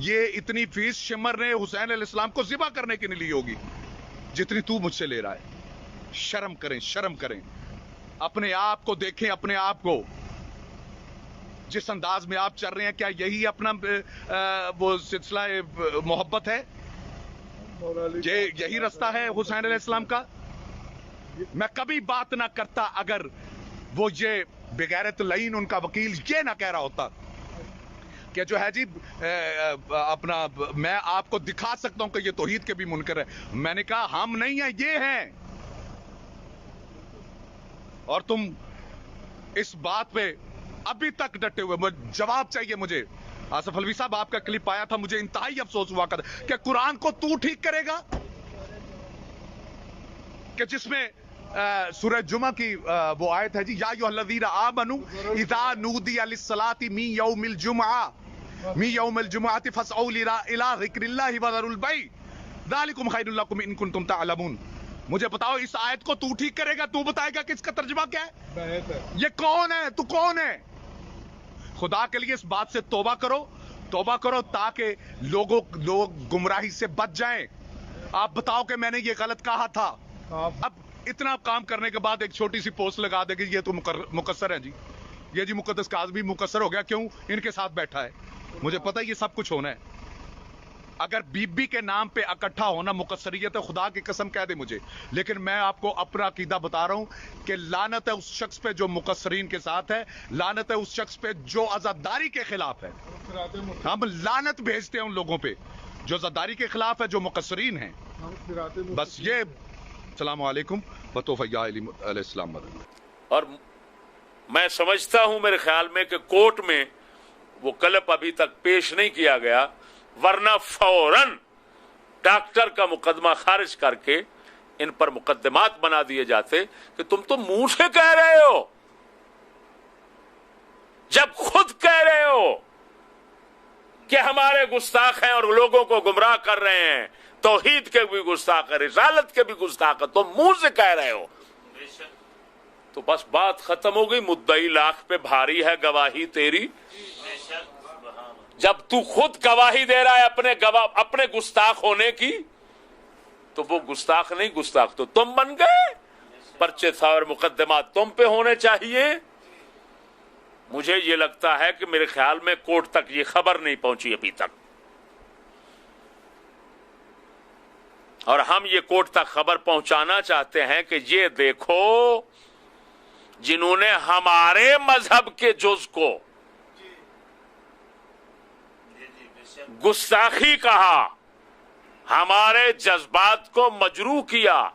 یہ اتنی فیس شمر نے حسین علیہ السلام کو ذبح کرنے کے لیے لی ہوگی جتنی تو مجھ سے لے رہا ہے. شرم کریں. اپنے آپ کو دیکھیں. اپنے آپ کو جس انداز میں آپ چل رہے ہیں، کیا یہی اپنا وہ سلسلہ محبت ہے؟ یہی رستہ ہے حسین علیہ السلام کا؟ میں کبھی بات نہ کرتا اگر وہ یہ بغیرت لعین ان کا وکیل یہ نہ کہہ رہا ہوتا کہ جو ہے جی اپنا میں آپ کو دکھا سکتا ہوں کہ یہ توحید کے بھی منکر ہے. میں نے کہا ہم نہیں ہیں، یہ ہیں. اور تم اس بات پہ ابھی تک ڈٹے ہوئے. جواب چاہیے مجھے. آصف الوی صاحب آپ کا کلپ آیا تھا، مجھے انتہائی افسوس ہوا کہ قرآن کو تو ٹھیک کرے گا، کہ جس میں سورہ جمعہ کی وہ آیت ہے جی یا ایھا الذین آمنوا اذا نودی للصلاۃ من یوم الجمعۃ فاسعوا الی ذکر اللہ وذروا البیع ذلکم خیر لکم ان کنتم تعلمون. مجھے بتاؤ اس آیت کو تو ٹھیک کرے گا؟ تو بتائے گا کہ اس کا ترجمہ کیا ہے؟ یہ کون ہے؟ تو کون ہے؟ خدا کے لیے اس بات سے توبہ کرو تاکہ لوگ گمراہی سے بچ جائیں. آپ بتاؤ کہ میں نے یہ غلط کہا تھا. اب اتنا کام کرنے کے بعد ایک چھوٹی سی پوسٹ لگا دے گی یہ تو مقصر ہے جی، یہ جی مقدس کاظمی مقصر ہو گیا. کیوں؟ ان کے ساتھ بیٹھا ہے. مجھے پتہ ہے یہ سب کچھ ہونا ہے. اگر بی بی کے نام پہ اکٹھا ہونا مقصریت ہے، خدا کی قسم کہہ دے مجھے، لیکن میں آپ کو اپنا عقیدہ بتا رہا ہوں کہ لعنت ہے اس شخص پہ جو مقصرین کے ساتھ ہے، لعنت ہے اس شخص پہ جو عزاداری کے خلاف ہے. ہم لعنت بھیجتے ہیں ان لوگوں پہ جو عزاداری کے خلاف ہے، جو مقصرین ہیں. بس یہ. السلام علیکم بتوفیہ علیہ السلام. اور میں سمجھتا ہوں میرے خیال میں کہ کورٹ میں وہ کلپ ابھی تک پیش نہیں کیا گیا، ورنہ فوراً ڈاکٹر کا مقدمہ خارج کر کے ان پر مقدمات بنا دیے جاتے کہ تم تو منہ سے کہہ رہے ہو، جب خود کہہ رہے ہو کہ ہمارے گستاخ ہیں اور لوگوں کو گمراہ کر رہے ہیں، توحید کے بھی گستاخ ہے، رسالت کے بھی گستاخ ہے، تم منہ سے کہہ رہے ہو. تو بس بات ختم ہو گئی. مدعی لاکھ پہ بھاری ہے گواہی تیری. جب تو خود گواہی دے رہا ہے اپنے گستاخ ہونے کی، تو وہ گستاخ نہیں، گستاخ تو تم بن گئے. پرچے تھا اور مقدمات تم پہ ہونے چاہیے. مجھے یہ لگتا ہے کہ میرے خیال میں کورٹ تک یہ خبر نہیں پہنچی ابھی تک. اور ہم یہ کوٹ تک خبر پہنچانا چاہتے ہیں کہ یہ دیکھو جنہوں نے ہمارے مذہب کے جز کو گستاخی کہا، ہمارے جذبات کو مجروح کیا،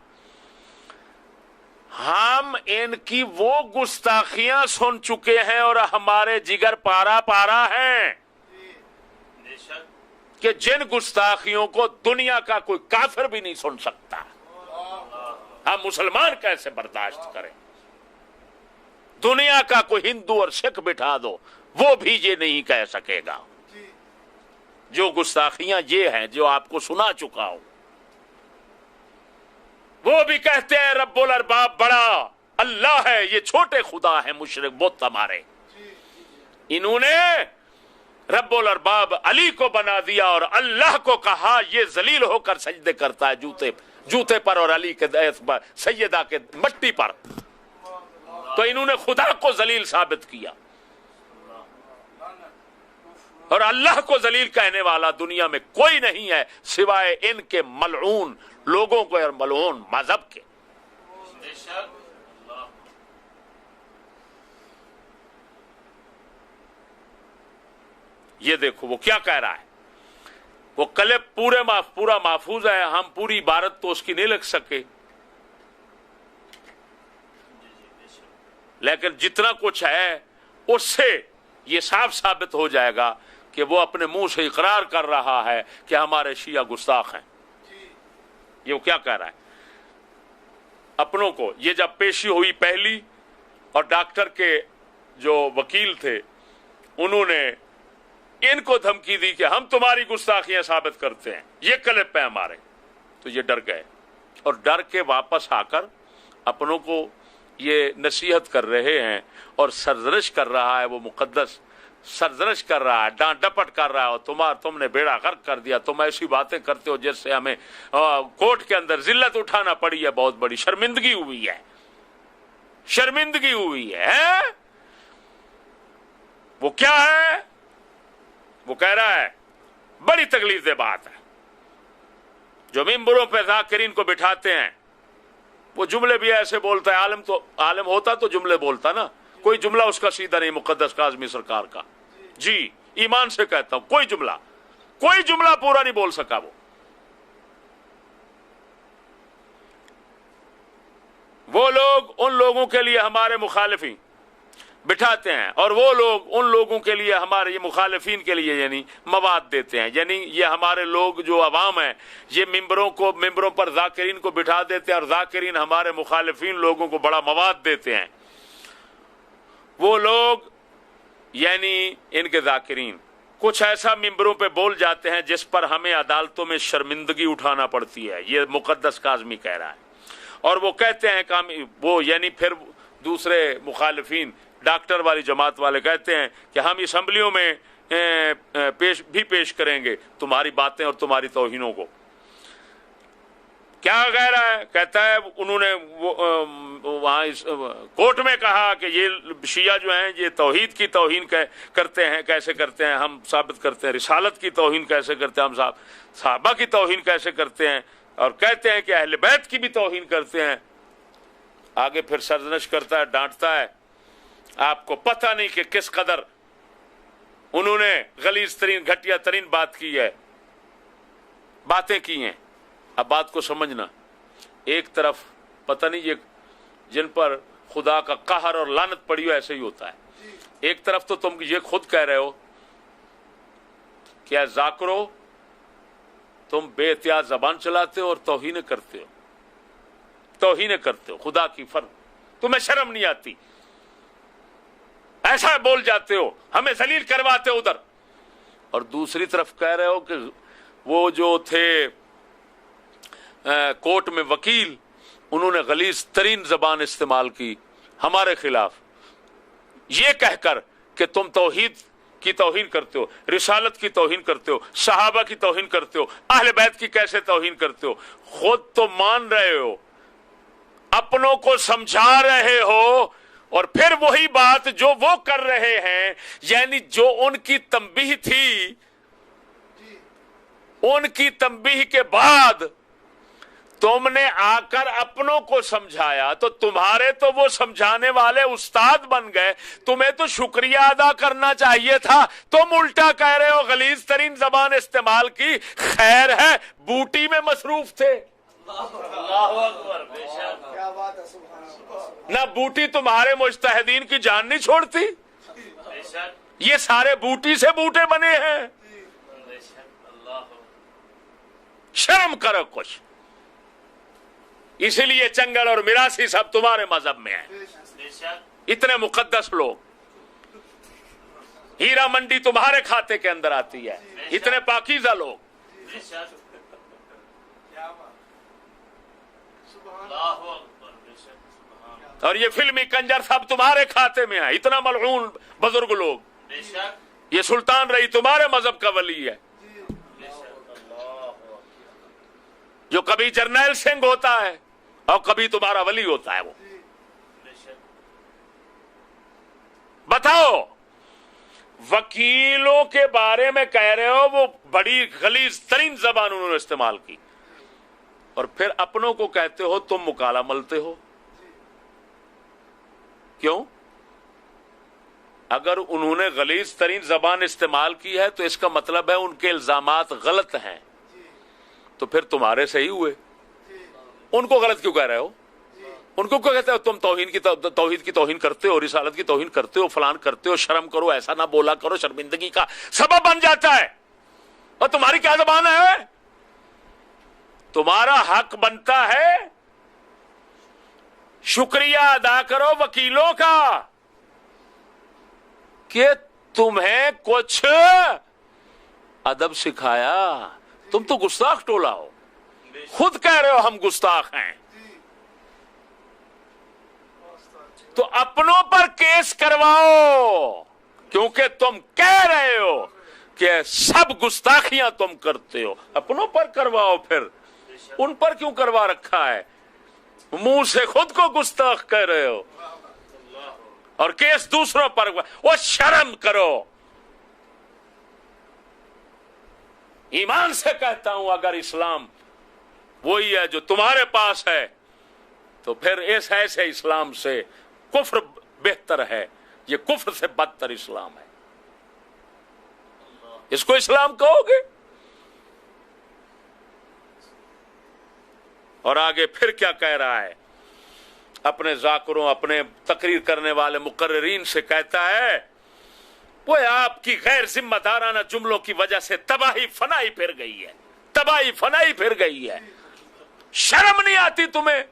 ہم ان کی وہ گستاخیاں سن چکے ہیں اور ہمارے جگر پارا پارا ہیں کہ جن گستاخیوں کو دنیا کا کوئی کافر بھی نہیں سن سکتا، ہم مسلمان کیسے برداشت کریں؟ دنیا کا کوئی ہندو اور سکھ بٹھا دو، وہ بھی یہ نہیں کہہ سکے گا۔ جو گستاخیاں یہ ہیں جو آپ کو سنا چکا ہوں، وہ بھی کہتے ہیں رب الارباب بڑا اللہ ہے، یہ چھوٹے خدا ہیں مشرک بت ہمارے۔ انہوں نے رب الارباب علی کو بنا دیا اور اللہ کو کہا یہ ذلیل ہو کر سجدے کرتا ہے جوتے پر اور علی کے سیدہ کے مٹی پر، تو انہوں نے خدا کو ذلیل ثابت کیا، اور اللہ کو ذلیل کہنے والا دنیا میں کوئی نہیں ہے سوائے ان کے ملعون لوگوں کو اور ملعون مذہب کے۔ یہ دیکھو وہ کیا کہہ رہا ہے، وہ کلپ پورا محفوظ ہے، ہم پوری عبارت تو اس کی نہیں لکھ سکے، لیکن جتنا کچھ ہے اس سے یہ صاف ثابت ہو جائے گا کہ وہ اپنے منہ سے اقرار کر رہا ہے کہ ہمارے شیعہ گستاخ ہیں۔ یہ وہ کیا کہہ رہا ہے اپنوں کو؟ یہ جب پیشی ہوئی پہلی اور ڈاکٹر کے جو وکیل تھے انہوں نے ان کو دھمکی دی کہ ہم تمہاری گستاخیاں ثابت کرتے ہیں، یہ کلپ ہے ہمارے، تو یہ ڈر گئے اور ڈر کے واپس آ کر اپنوں کو یہ نصیحت کر رہے ہیں اور سرزنش کر رہا ہے، وہ مقدس سرزنش کر رہا ہے، ڈانٹ ڈپٹ کر رہا ہے، اور تم نے بیڑا غرق کر دیا، تم ایسی باتیں کرتے ہو جس سے ہمیں کورٹ کے اندر ذلت اٹھانا پڑی ہے، بہت بڑی شرمندگی ہوئی ہے، شرمندگی ہوئی ہے۔ وہ کیا ہے؟ وہ کہہ رہا ہے بڑی تکلیف دہ بات ہے، جو ممبروں پہ ذاکرین کو بٹھاتے ہیں وہ جملے بھی ایسے بولتا ہے، عالم ہوتا تو جملے بولتا نا، کوئی جملہ اس کا سیدھا نہیں مقدس کاظمی سرکار کا، جی ایمان سے کہتا ہوں کوئی جملہ پورا نہیں بول سکا وہ لوگ ان لوگوں کے لیے ہمارے مخالفین بٹھاتے ہیں اور وہ لوگ ان لوگوں کے لیے ہمارے یہ مخالفین کے لیے یعنی مواد دیتے ہیں، یعنی یہ ہمارے لوگ جو عوام ہیں یہ ممبروں پر ذاکرین کو بٹھا دیتے ہیں اور ذاکرین ہمارے مخالفین لوگوں کو بڑا مواد دیتے ہیں۔ وہ لوگ یعنی ان کے ذاکرین کچھ ایسا ممبروں پہ بول جاتے ہیں جس پر ہمیں عدالتوں میں شرمندگی اٹھانا پڑتی ہے، یہ مقدس کاظمی کہہ رہا ہے۔ اور وہ کہتے ہیں کہ وہ یعنی پھر دوسرے مخالفین ڈاکٹر والی جماعت والے کہتے ہیں کہ ہم اسمبلیوں میں پیش کریں گے تمہاری باتیں اور تمہاری توہینوں کو۔ کیا کہہ رہا ہے؟ کہتا ہے انہوں نے وہاں کورٹ میں کہا کہ یہ شیعہ جو ہیں یہ توحید کی توہین کرتے ہیں، کیسے کرتے ہیں ہم ثابت کرتے ہیں، رسالت کی توہین کیسے کرتے ہیں ہم صحابہ کی توہین کیسے کرتے ہیں، اور کہتے ہیں کہ اہل بیت کی بھی توہین کرتے ہیں۔ آگے پھر سرزنش کرتا ہے، ڈانٹتا ہے، آپ کو پتہ نہیں کہ کس قدر انہوں نے غلیظ ترین گھٹیا ترین باتیں کی ہیں۔ اب بات کو سمجھنا، ایک طرف پتہ نہیں یہ جن پر خدا کا قہر اور لعنت پڑی ہو ایسے ہی ہوتا ہے، ایک طرف تو تم یہ خود کہہ رہے ہو کہ ذاکرو تم بے احتیاط زبان چلاتے ہو اور توہین کرتے ہو خدا کی فرد، تمہیں شرم نہیں آتی، ایسا بول جاتے ہو، ہمیں ذلیل کرواتے ہو ادھر، اور دوسری طرف کہہ رہے ہو کہ وہ جو تھے کورٹ میں وکیل انہوں نے غلیظ ترین زبان استعمال کی ہمارے خلاف، یہ کہہ کر کہ تم توحید کی توہین کرتے ہو، رسالت کی توہین کرتے ہو، صحابہ کی توہین کرتے ہو، اہل بیت کی کیسے توہین کرتے ہو، خود تو مان رہے ہو، اپنوں کو سمجھا رہے ہو، اور پھر وہی بات جو وہ کر رہے ہیں، یعنی جو ان کی تنبیہ تھی، ان کی تنبیہ کے بعد تم نے آ کر اپنوں کو سمجھایا تو تمہارے تو وہ سمجھانے والے استاد بن گئے, تمہیں تو شکریہ ادا کرنا چاہیے تھا. تم الٹا کہہ رہے ہو غلیظ ترین زبان استعمال کی. خیر ہے بوٹی میں مصروف تھے. نہ بوٹی تمہارے مجتہدین کی جان نہیں چھوڑتی. یہ سارے بوٹی سے بوٹے بنے ہیں. شرم کرو کچھ. اسی لیے چنگل اور میراثی سب تمہارے مذہب میں ہیں. اتنے مقدس لوگ. ہیرا منڈی تمہارے کھاتے کے اندر آتی ہے. اتنے پاکیزہ لوگ. اور یہ فلمی کنجر سب تمہارے کھاتے میں ہے. اتنا ملعون بزرگ لوگ. یہ سلطان رہی تمہارے مذہب کا ولی ہے, جو کبھی جرنیل سنگھ ہوتا ہے اور کبھی تمہارا ولی ہوتا ہے. وہ بتاؤ, وکیلوں کے بارے میں کہہ رہے ہو وہ بڑی غلیظ ترین زبان انہوں نے استعمال کی, اور پھر اپنوں کو کہتے ہو تم مکالہ ملتے ہو. کیوں؟ اگر انہوں نے غلیظ ترین زبان استعمال کی ہے تو اس کا مطلب ہے ان کے الزامات غلط ہیں, تو پھر تمہارے صحیح ہوئے. ان کو غلط کیوں کہہ رہے ہو؟ ان کو کیوں کہتے ہو تم توحید کی توہین کرتے ہو, رسالت کی توہین کرتے ہو, فلان کرتے ہو, شرم کرو, ایسا نہ بولا کرو, شرمندگی کا سبب بن جاتا ہے. اور تمہاری کیا زبان ہے؟ تمہارا حق بنتا ہے شکریہ ادا کرو وکیلوں کا کہ تمہیں کچھ ادب سکھایا. تم تو گستاخ ٹولا ہو, خود کہہ رہے ہو ہم گستاخ ہیں. تو اپنوں پر کیس کرواؤ, کیونکہ تم کہہ رہے ہو کہ سب گستاخیاں تم کرتے ہو. اپنوں پر کرواؤ. پھر ان پر کیوں کروا رکھا ہے؟ منہ سے خود کو گستاخ کہہ رہے ہو اور کیس دوسروں پر. وہ شرم کرو. ایمان سے کہتا ہوں اگر اسلام وہی ہے جو تمہارے پاس ہے تو پھر اس ایسے اسلام سے کفر بہتر ہے. یہ کفر سے بدتر اسلام ہے. اس کو اسلام کہو گے؟ اور آگے پھر کیا کہہ رہا ہے؟ اپنے ذاکروں, اپنے تقریر کرنے والے مقررین سے کہتا ہے وہ آپ کی غیر ذمہ دارانہ جملوں کی وجہ سے تباہی فنائی پھر گئی ہے. تباہی فنائی پھر گئی ہے. شرم نہیں آتی تمہیں؟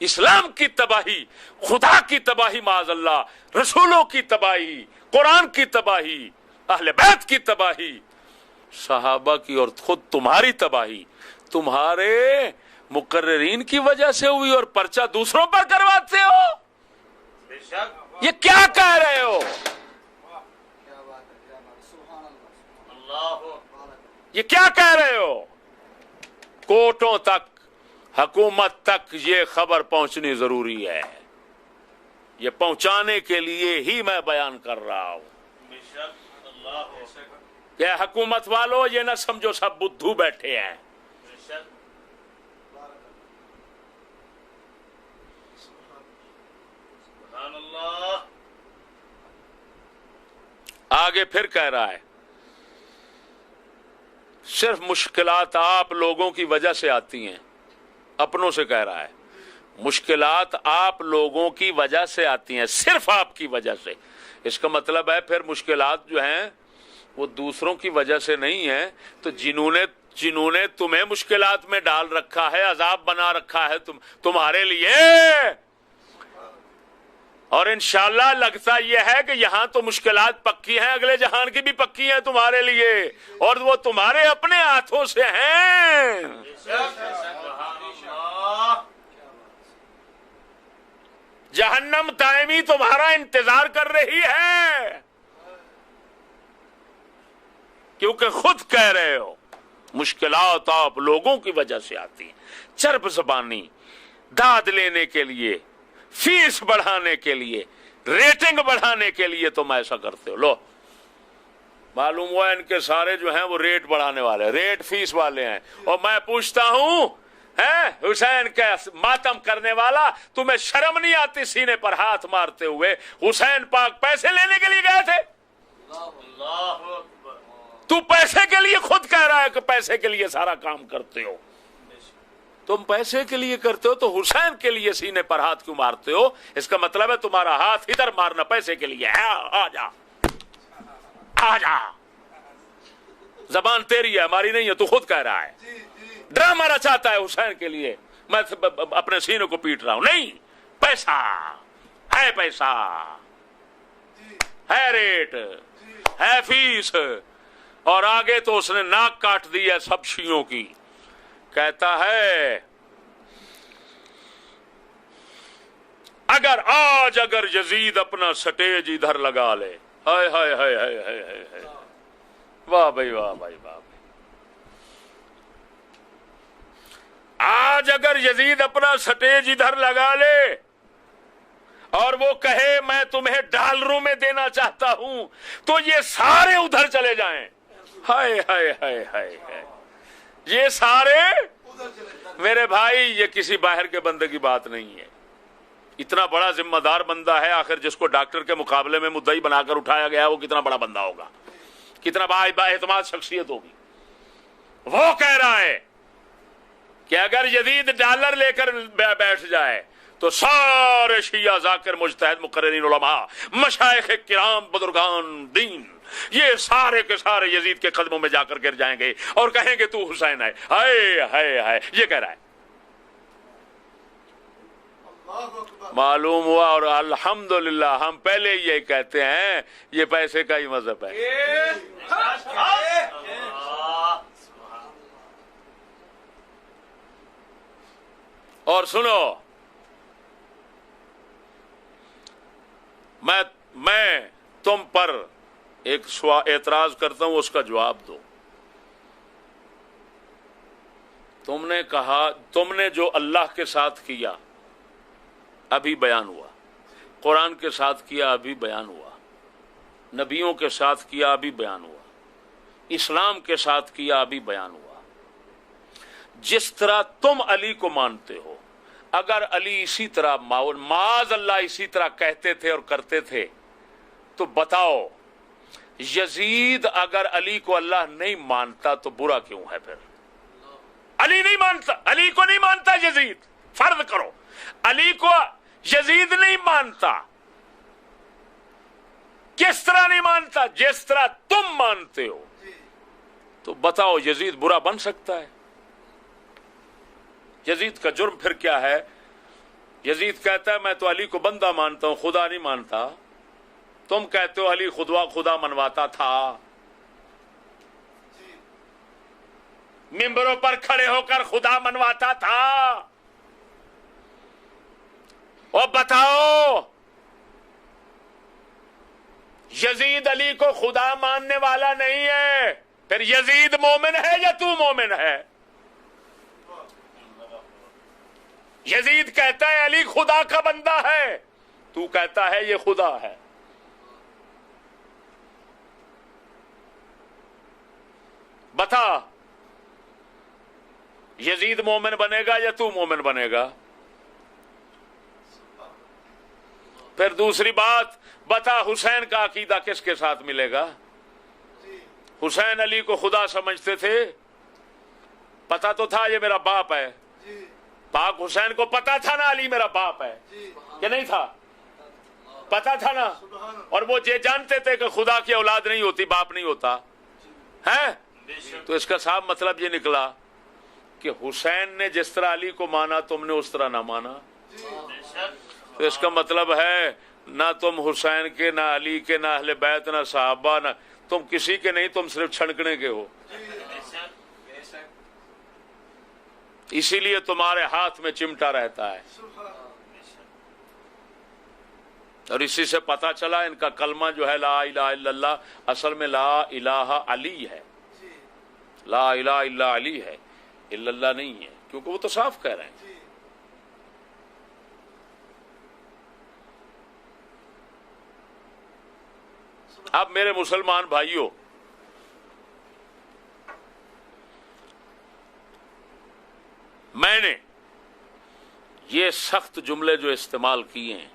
اسلام کی تباہی, خدا کی تباہی, معاذ اللہ, رسولوں کی تباہی, قرآن کی تباہی, اہل بیت کی تباہی, صحابہ کی اور خود تمہاری تباہی تمہارے مقررین کی وجہ سے ہوئی اور پرچہ دوسروں پر کرواتے ہو. یہ کیا کہہ رہے ہو؟ یہ کیا کہہ رہے ہو؟ کوٹوں تک, حکومت تک یہ خبر پہنچنی ضروری ہے. یہ پہنچانے کے لیے ہی میں بیان کر رہا ہوں کہ حکومت والوں یہ نہ سمجھو سب بدھو بیٹھے ہیں. آگے پھر کہہ رہا ہے صرف مشکلات آپ لوگوں کی وجہ سے آتی ہیں. اپنوں سے کہہ رہا ہے مشکلات آپ لوگوں کی وجہ سے آتی ہیں, صرف آپ کی وجہ سے. اس کا مطلب ہے پھر مشکلات جو ہیں وہ دوسروں کی وجہ سے نہیں ہیں. تو جنہوں نے تمہیں مشکلات میں ڈال رکھا ہے, عذاب بنا رکھا ہے تمہارے لیے, اور انشاءاللہ لگتا یہ ہے کہ یہاں تو مشکلات پکی ہیں, اگلے جہان کی بھی پکی ہیں تمہارے لیے, اور وہ تمہارے اپنے ہاتھوں سے ہیں. جہنم دائمی تمہارا انتظار کر رہی ہے, کیونکہ خود کہہ رہے ہو مشکلات آپ لوگوں کی وجہ سے آتی ہیں. چرب زبانی, داد لینے کے لیے, فیس بڑھانے کے لیے, ریٹنگ بڑھانے کے لیے تم ایسا کرتے ہو. لو معلوم ہوا ان کے سارے جو ہیں وہ ریٹ بڑھانے والے, ریٹ فیس والے ہیں. اور میں پوچھتا ہوں حسین کا ماتم کرنے والا، تمہیں شرم نہیں آتی سینے پر ہاتھ مارتے ہوئے؟ حسین پاک پیسے لینے کے لیے گئے تھے، تو پیسے کے لیے خود کہہ رہا ہے کہ پیسے کے لیے سارا کام کرتے ہو، تم پیسے کے لیے کرتے ہو تو حسین کے لیے سینے پر ہاتھ کیوں مارتے ہو؟ اس کا مطلب ہے تمہارا ہاتھ ادھر مارنا پیسے کے لیے ہے۔ آ جا آ جا، زبان تیری ہے ہماری نہیں ہے، تو خود کہہ رہا ہے، ڈرامہ رچاتا ہے حسین کے لیے، میں اپنے سینے کو پیٹ رہا ہوں۔ نہیں، پیسہ ہے، پیسہ ہے، ریٹ ہے، فیس، اور آگے تو اس نے ناک کاٹ دی ہے سب شیعوں کی۔ کہتا ہے اگر یزید اپنا سٹیج ادھر لگا لے، ہائے ہائے ہائے ہائے ہائے ہائے، واہ بھائی واہ بھائی واہ، آج اگر یزید اپنا سٹیج ادھر لگا لے اور وہ کہے میں تمہیں ڈالروں میں دینا چاہتا ہوں تو یہ سارے ادھر چلے جائیں، ہائے ہائے ہائے ہائے ہائے، یہ سارے، میرے بھائی یہ کسی باہر کے بندے کی بات نہیں ہے، اتنا بڑا ذمہ دار بندہ ہے، آخر جس کو ڈاکٹر کے مقابلے میں مدعی بنا کر اٹھایا گیا وہ کتنا بڑا بندہ ہوگا، کتنا بااعتماد شخصیت ہوگی۔ وہ کہہ رہا ہے کہ اگر یزید ڈالر لے کر بیٹھ جائے تو سارے شیعہ ذاکر مجتہد مقررین علماء مشائخ کرام بزرگان دین یہ سارے کے سارے یزید کے قدموں میں جا کر گر جائیں گے اور کہیں گے تو حسین ہے، ہائے ہائے ہائے، یہ کہہ رہا ہے۔ معلوم ہوا، اور الحمدللہ ہم پہلے یہی کہتے ہیں یہ پیسے کا ہی مذہب ہے۔ اور سنو، میں تم پر ایک اعتراض کرتا ہوں، اس کا جواب دو۔ تم نے کہا، تم نے جو اللہ کے ساتھ کیا ابھی بیان ہوا، قرآن کے ساتھ کیا ابھی بیان ہوا، نبیوں کے ساتھ کیا ابھی بیان ہوا، اسلام کے ساتھ کیا ابھی بیان ہوا۔ جس طرح تم علی کو مانتے ہو، اگر علی اسی طرح معاذ اللہ اسی طرح کہتے تھے اور کرتے تھے تو بتاؤ یزید اگر علی کو اللہ نہیں مانتا تو برا کیوں ہے؟ پھر علی نہیں مانتا، علی کو نہیں مانتا یزید، فرض کرو علی کو یزید نہیں مانتا، کس طرح نہیں مانتا؟ جس طرح تم مانتے ہو، تو بتاؤ یزید برا بن سکتا ہے؟ یزید کا جرم پھر کیا ہے؟ یزید کہتا ہے میں تو علی کو بندہ مانتا ہوں، خدا نہیں مانتا۔ تم کہتے ہو علی خدا منواتا تھا، ممبروں پر کھڑے ہو کر خدا منواتا تھا۔ اور بتاؤ یزید علی کو خدا ماننے والا نہیں ہے، پھر یزید مومن ہے یا تو مومن ہے؟ یزید کہتا ہے علی خدا کا بندہ ہے، تو کہتا ہے یہ خدا ہے۔ بتا یزید مومن بنے گا یا تو مومن بنے گا؟ پھر دوسری بات بتا حسین کا عقیدہ کس کے ساتھ ملے گا؟ حسین علی کو خدا سمجھتے تھے، پتا تو تھا یہ میرا باپ ہے، پاک حسین کو پتا تھا نا علی میرا باپ ہے کہ نہیں تھا؟ پتا تھا نا، اور وہ یہ جانتے تھے کہ خدا کی اولاد نہیں ہوتی، باپ نہیں ہوتا ہے۔ تو اس کا صاف مطلب یہ نکلا کہ حسین نے جس طرح علی کو مانا تم نے اس طرح نہ مانا۔ تو اس کا مطلب ہے نہ تم حسین کے، نہ علی کے، نہ اہل بیت، نہ صحابہ، نہ تم کسی کے نہیں، تم صرف چھڑکنے کے ہو۔ اسی لیے تمہارے ہاتھ میں چمٹا رہتا ہے، اور اسی سے پتا چلا ان کا کلمہ جو ہے لا الہ الا اللہ اصل میں لا الہ علی ہے، لا الہ الا علی ہے، الا اللہ نہیں ہے، کیونکہ وہ تو صاف کہہ رہے ہیں۔ اب میرے مسلمان بھائیوں، میں نے یہ سخت جملے جو استعمال کیے ہیں،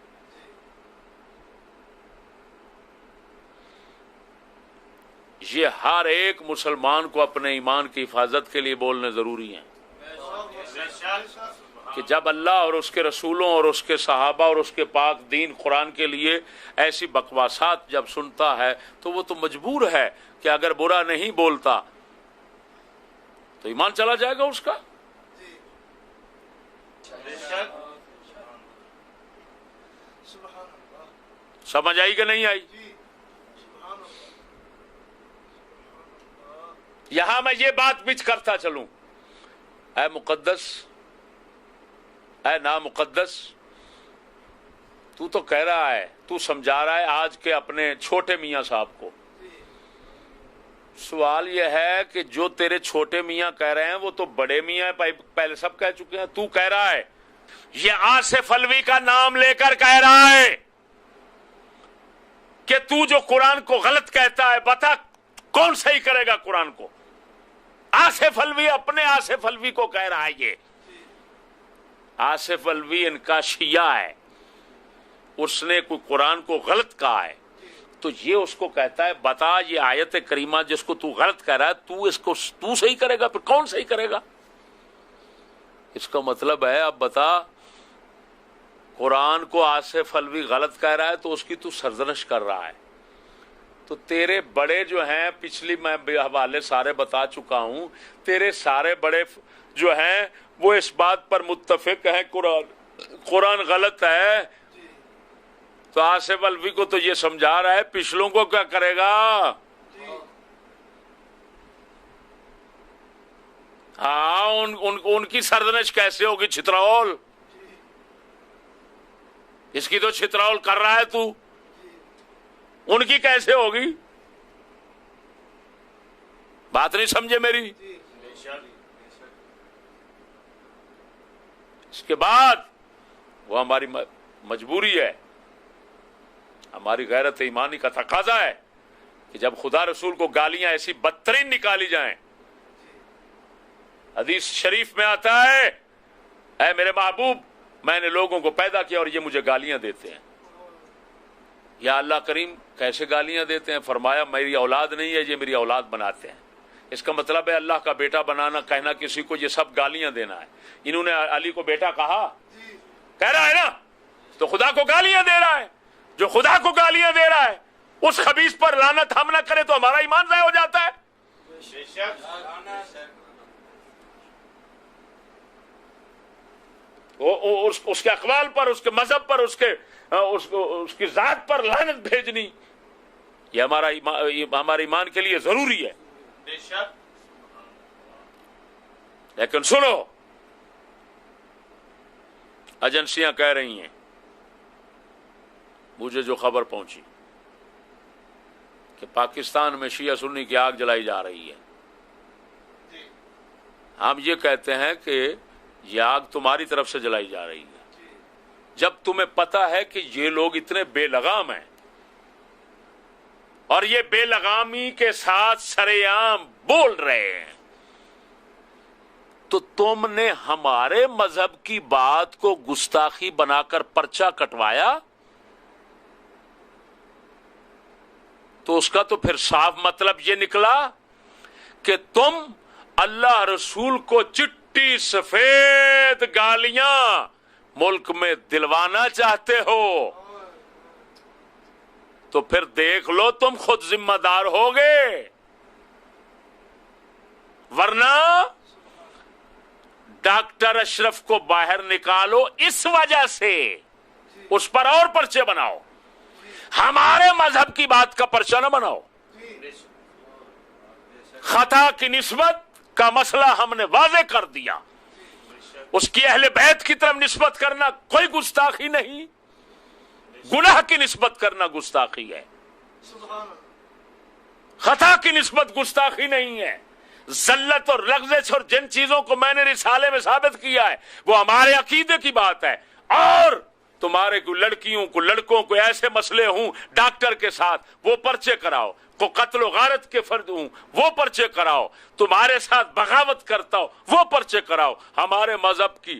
یہ ہر ایک مسلمان کو اپنے ایمان کی حفاظت کے لیے بولنے ضروری ہیں کہ جب اللہ اور اس کے رسولوں اور اس کے صحابہ اور اس کے پاک دین قرآن کے لیے ایسی بکواسات جب سنتا ہے تو وہ تو مجبور ہے کہ اگر برا نہیں بولتا تو ایمان چلا جائے گا اس کا. سمجھ آئی کہ نہیں آئی؟ یہاں میں یہ بات بھی کرتا چلوں، اے مقدس، اے نامقدس، تو تو کہہ رہا ہے، تو سمجھا رہا ہے آج کے اپنے چھوٹے میاں صاحب کو. سوال یہ ہے کہ جو تیرے چھوٹے میاں کہہ رہے ہیں وہ تو بڑے میاں پہلے سب کہہ چکے ہیں. تو کہہ رہا ہے، یہ آصف الوی کا نام لے کر کہہ رہا ہے کہ تو جو قرآن کو غلط کہتا ہے، بتا کون صحیح کرے گا قرآن کو؟ آصف الوی اپنے آصف الوی کو کہہ رہا ہے. یہ آصف الوی ان کا شیعہ ہے، اس نے کوئی قرآن کو غلط کہا ہے تو یہ اس کو کہتا ہے بتا یہ آیت کریمہ جس کو تو غلط کہہ رہا ہے تو اس کو تو صحیح کرے گا، پھر کون صحیح کرے گا؟ اس کا مطلب ہے اب بتا قرآن کو آصف الوی غلط کہہ رہا ہے تو اس کی تو سرزنش کر رہا ہے. تو تیرے بڑے جو ہیں، پچھلی میں بے حوالے سارے بتا چکا ہوں، تیرے سارے بڑے جو ہیں وہ اس بات پر متفق ہیں قرآن غلط ہے. تو آصف الوی کو تو یہ سمجھا رہا ہے، پچھلوں کو کیا کرے گا؟ ہاں ان کی سرزنش کیسے ہوگی؟ چھتراول، اس کی تو چھتراول کر رہا ہے تو، ان کی کیسے ہوگی؟ بات نہیں سمجھے میری؟ اس کے بعد وہ ہماری مجبوری ہے، ہماری غیرت ایمانی کا تقاضا ہے کہ جب خدا رسول کو گالیاں ایسی بدترین نکالی جائیں، حدیث شریف میں آتا ہے اے میرے محبوب میں نے لوگوں کو پیدا کیا اور یہ مجھے گالیاں دیتے ہیں. یا اللہ کریم کیسے گالیاں دیتے ہیں؟ فرمایا میری اولاد نہیں ہے، یہ میری اولاد بناتے ہیں. اس کا مطلب ہے اللہ کا بیٹا بنانا، کہنا کسی کو یہ سب گالیاں دینا ہے. انہوں نے علی کو بیٹا کہا، کہہ رہا ہے نا، تو خدا کو گالیاں دے رہا ہے. جو خدا کو گالیاں دے رہا ہے اس خبیث پر لعنت ہم نہ کرے تو ہمارا ایمان ضائع ہو جاتا ہے. اس کے اقوال پر، اس کے مذہب پر، اس کی ذات پر لعنت بھیجنی یہ ہمارے ایمان کے لیے ضروری ہے. لیکن سنو، ایجنسیاں کہہ رہی ہیں، مجھے جو خبر پہنچی کہ پاکستان میں شیعہ سنی کی آگ جلائی جا رہی ہے. ہم یہ کہتے ہیں کہ یہ آگ تمہاری طرف سے جلائی جا رہی ہے، جب تمہیں پتا ہے کہ یہ لوگ اتنے بے لگام ہیں اور یہ بے لگامی کے ساتھ سرعام بول رہے ہیں، تو تم نے ہمارے مذہب کی بات کو گستاخی بنا کر پرچہ کٹوایا، تو اس کا تو پھر صاف مطلب یہ نکلا کہ تم اللہ رسول کو چٹی سفید گالیاں ملک میں دلوانا چاہتے ہو. تو پھر دیکھ لو تم خود ذمہ دار ہوگے، ورنہ ڈاکٹر اشرف کو باہر نکالو اس وجہ سے، اس پر اور پرچے بناؤ، ہمارے مذہب کی بات کا پرچہ نہ بناؤ. خطا کی نسبت کا مسئلہ ہم نے واضح کر دیا، اس کی اہل بیت کی طرف نسبت کرنا کوئی گستاخی نہیں، گناہ کی نسبت کرنا گستاخی ہے، خطا کی نسبت گستاخی نہیں ہے. ذلت اور لغزش اور جن چیزوں کو میں نے رسالے میں ثابت کیا ہے وہ ہمارے عقیدے کی بات ہے. اور تمہارے کو لڑکیوں کو لڑکوں کو ایسے مسئلے ہوں ڈاکٹر کے ساتھ وہ پرچے کراؤ، کو قتل و غارت کے فرد ہوں وہ پرچے کراؤ، تمہارے ساتھ بغاوت کرتا ہو وہ پرچے کراؤ. ہمارے مذہب کی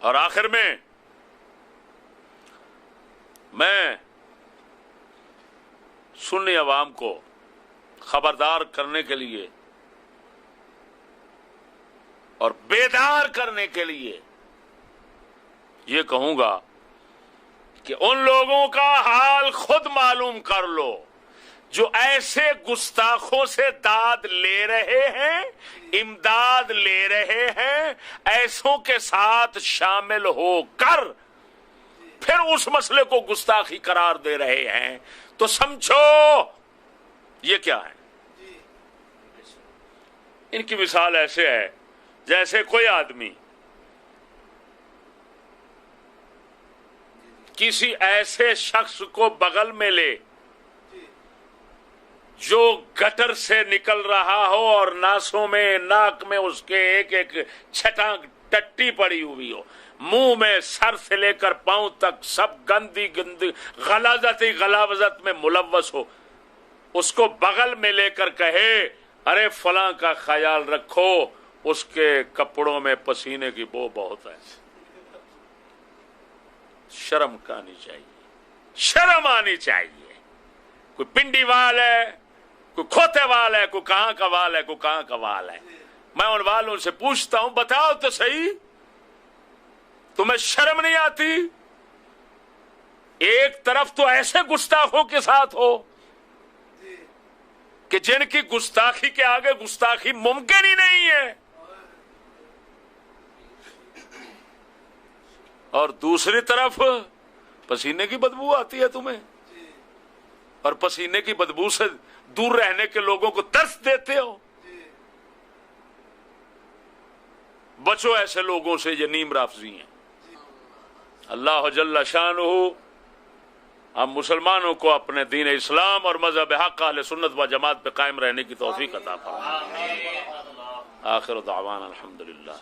اور آخر میں میں سنی عوام کو خبردار کرنے کے لیے اور بیدار کرنے کے لیے یہ کہوں گا کہ ان لوگوں کا حال خود معلوم کر لو جو ایسے گستاخوں سے داد لے رہے ہیں، امداد لے رہے ہیں، ایسوں کے ساتھ شامل ہو کر پھر اس مسئلے کو گستاخی قرار دے رہے ہیں، تو سمجھو یہ کیا ہے۔ ان کی مثال ایسے ہے جیسے کوئی آدمی کسی ایسے شخص کو بغل میں لے جو گٹر سے نکل رہا ہو اور ناسوں میں، ناک میں اس کے ایک ایک چھٹاں ٹٹی پڑی ہوئی ہو، منہ میں سر سے لے کر پاؤں تک سب گندی غلاظت میں ملوث ہو، اس کو بغل میں لے کر کہے ارے فلاں کا خیال رکھو، اس کے کپڑوں میں پسینے کی بو بہت ہے۔ شرم آنی چاہیے، شرم آنی چاہیے۔ کوئی پنڈی وال ہے، کوئی کھوتے وال ہے، کوئی کہاں کا وال ہے، کوئی کہاں کا وال ہے۔ میں ان والوں سے پوچھتا ہوں بتاؤ تو صحیح، تمہیں شرم نہیں آتی؟ ایک طرف تو ایسے گستاخوں کے ساتھ ہو کہ جن کی گستاخی کے آگے گستاخی ممکن ہی نہیں ہے، اور دوسری طرف پسینے کی بدبو آتی ہے تمہیں، اور پسینے کی بدبو سے دور رہنے کے لوگوں کو ترس دیتے ہو۔ بچو ایسے لوگوں سے، یہ نیم رافضی ہیں۔ اللہ جل شانہ ہم مسلمانوں کو اپنے دین اسلام اور مذہب حق اہل سنت و جماعت پہ قائم رہنے کی توفیق عطا فرمائے۔ آخر دعوانا الحمدللہ۔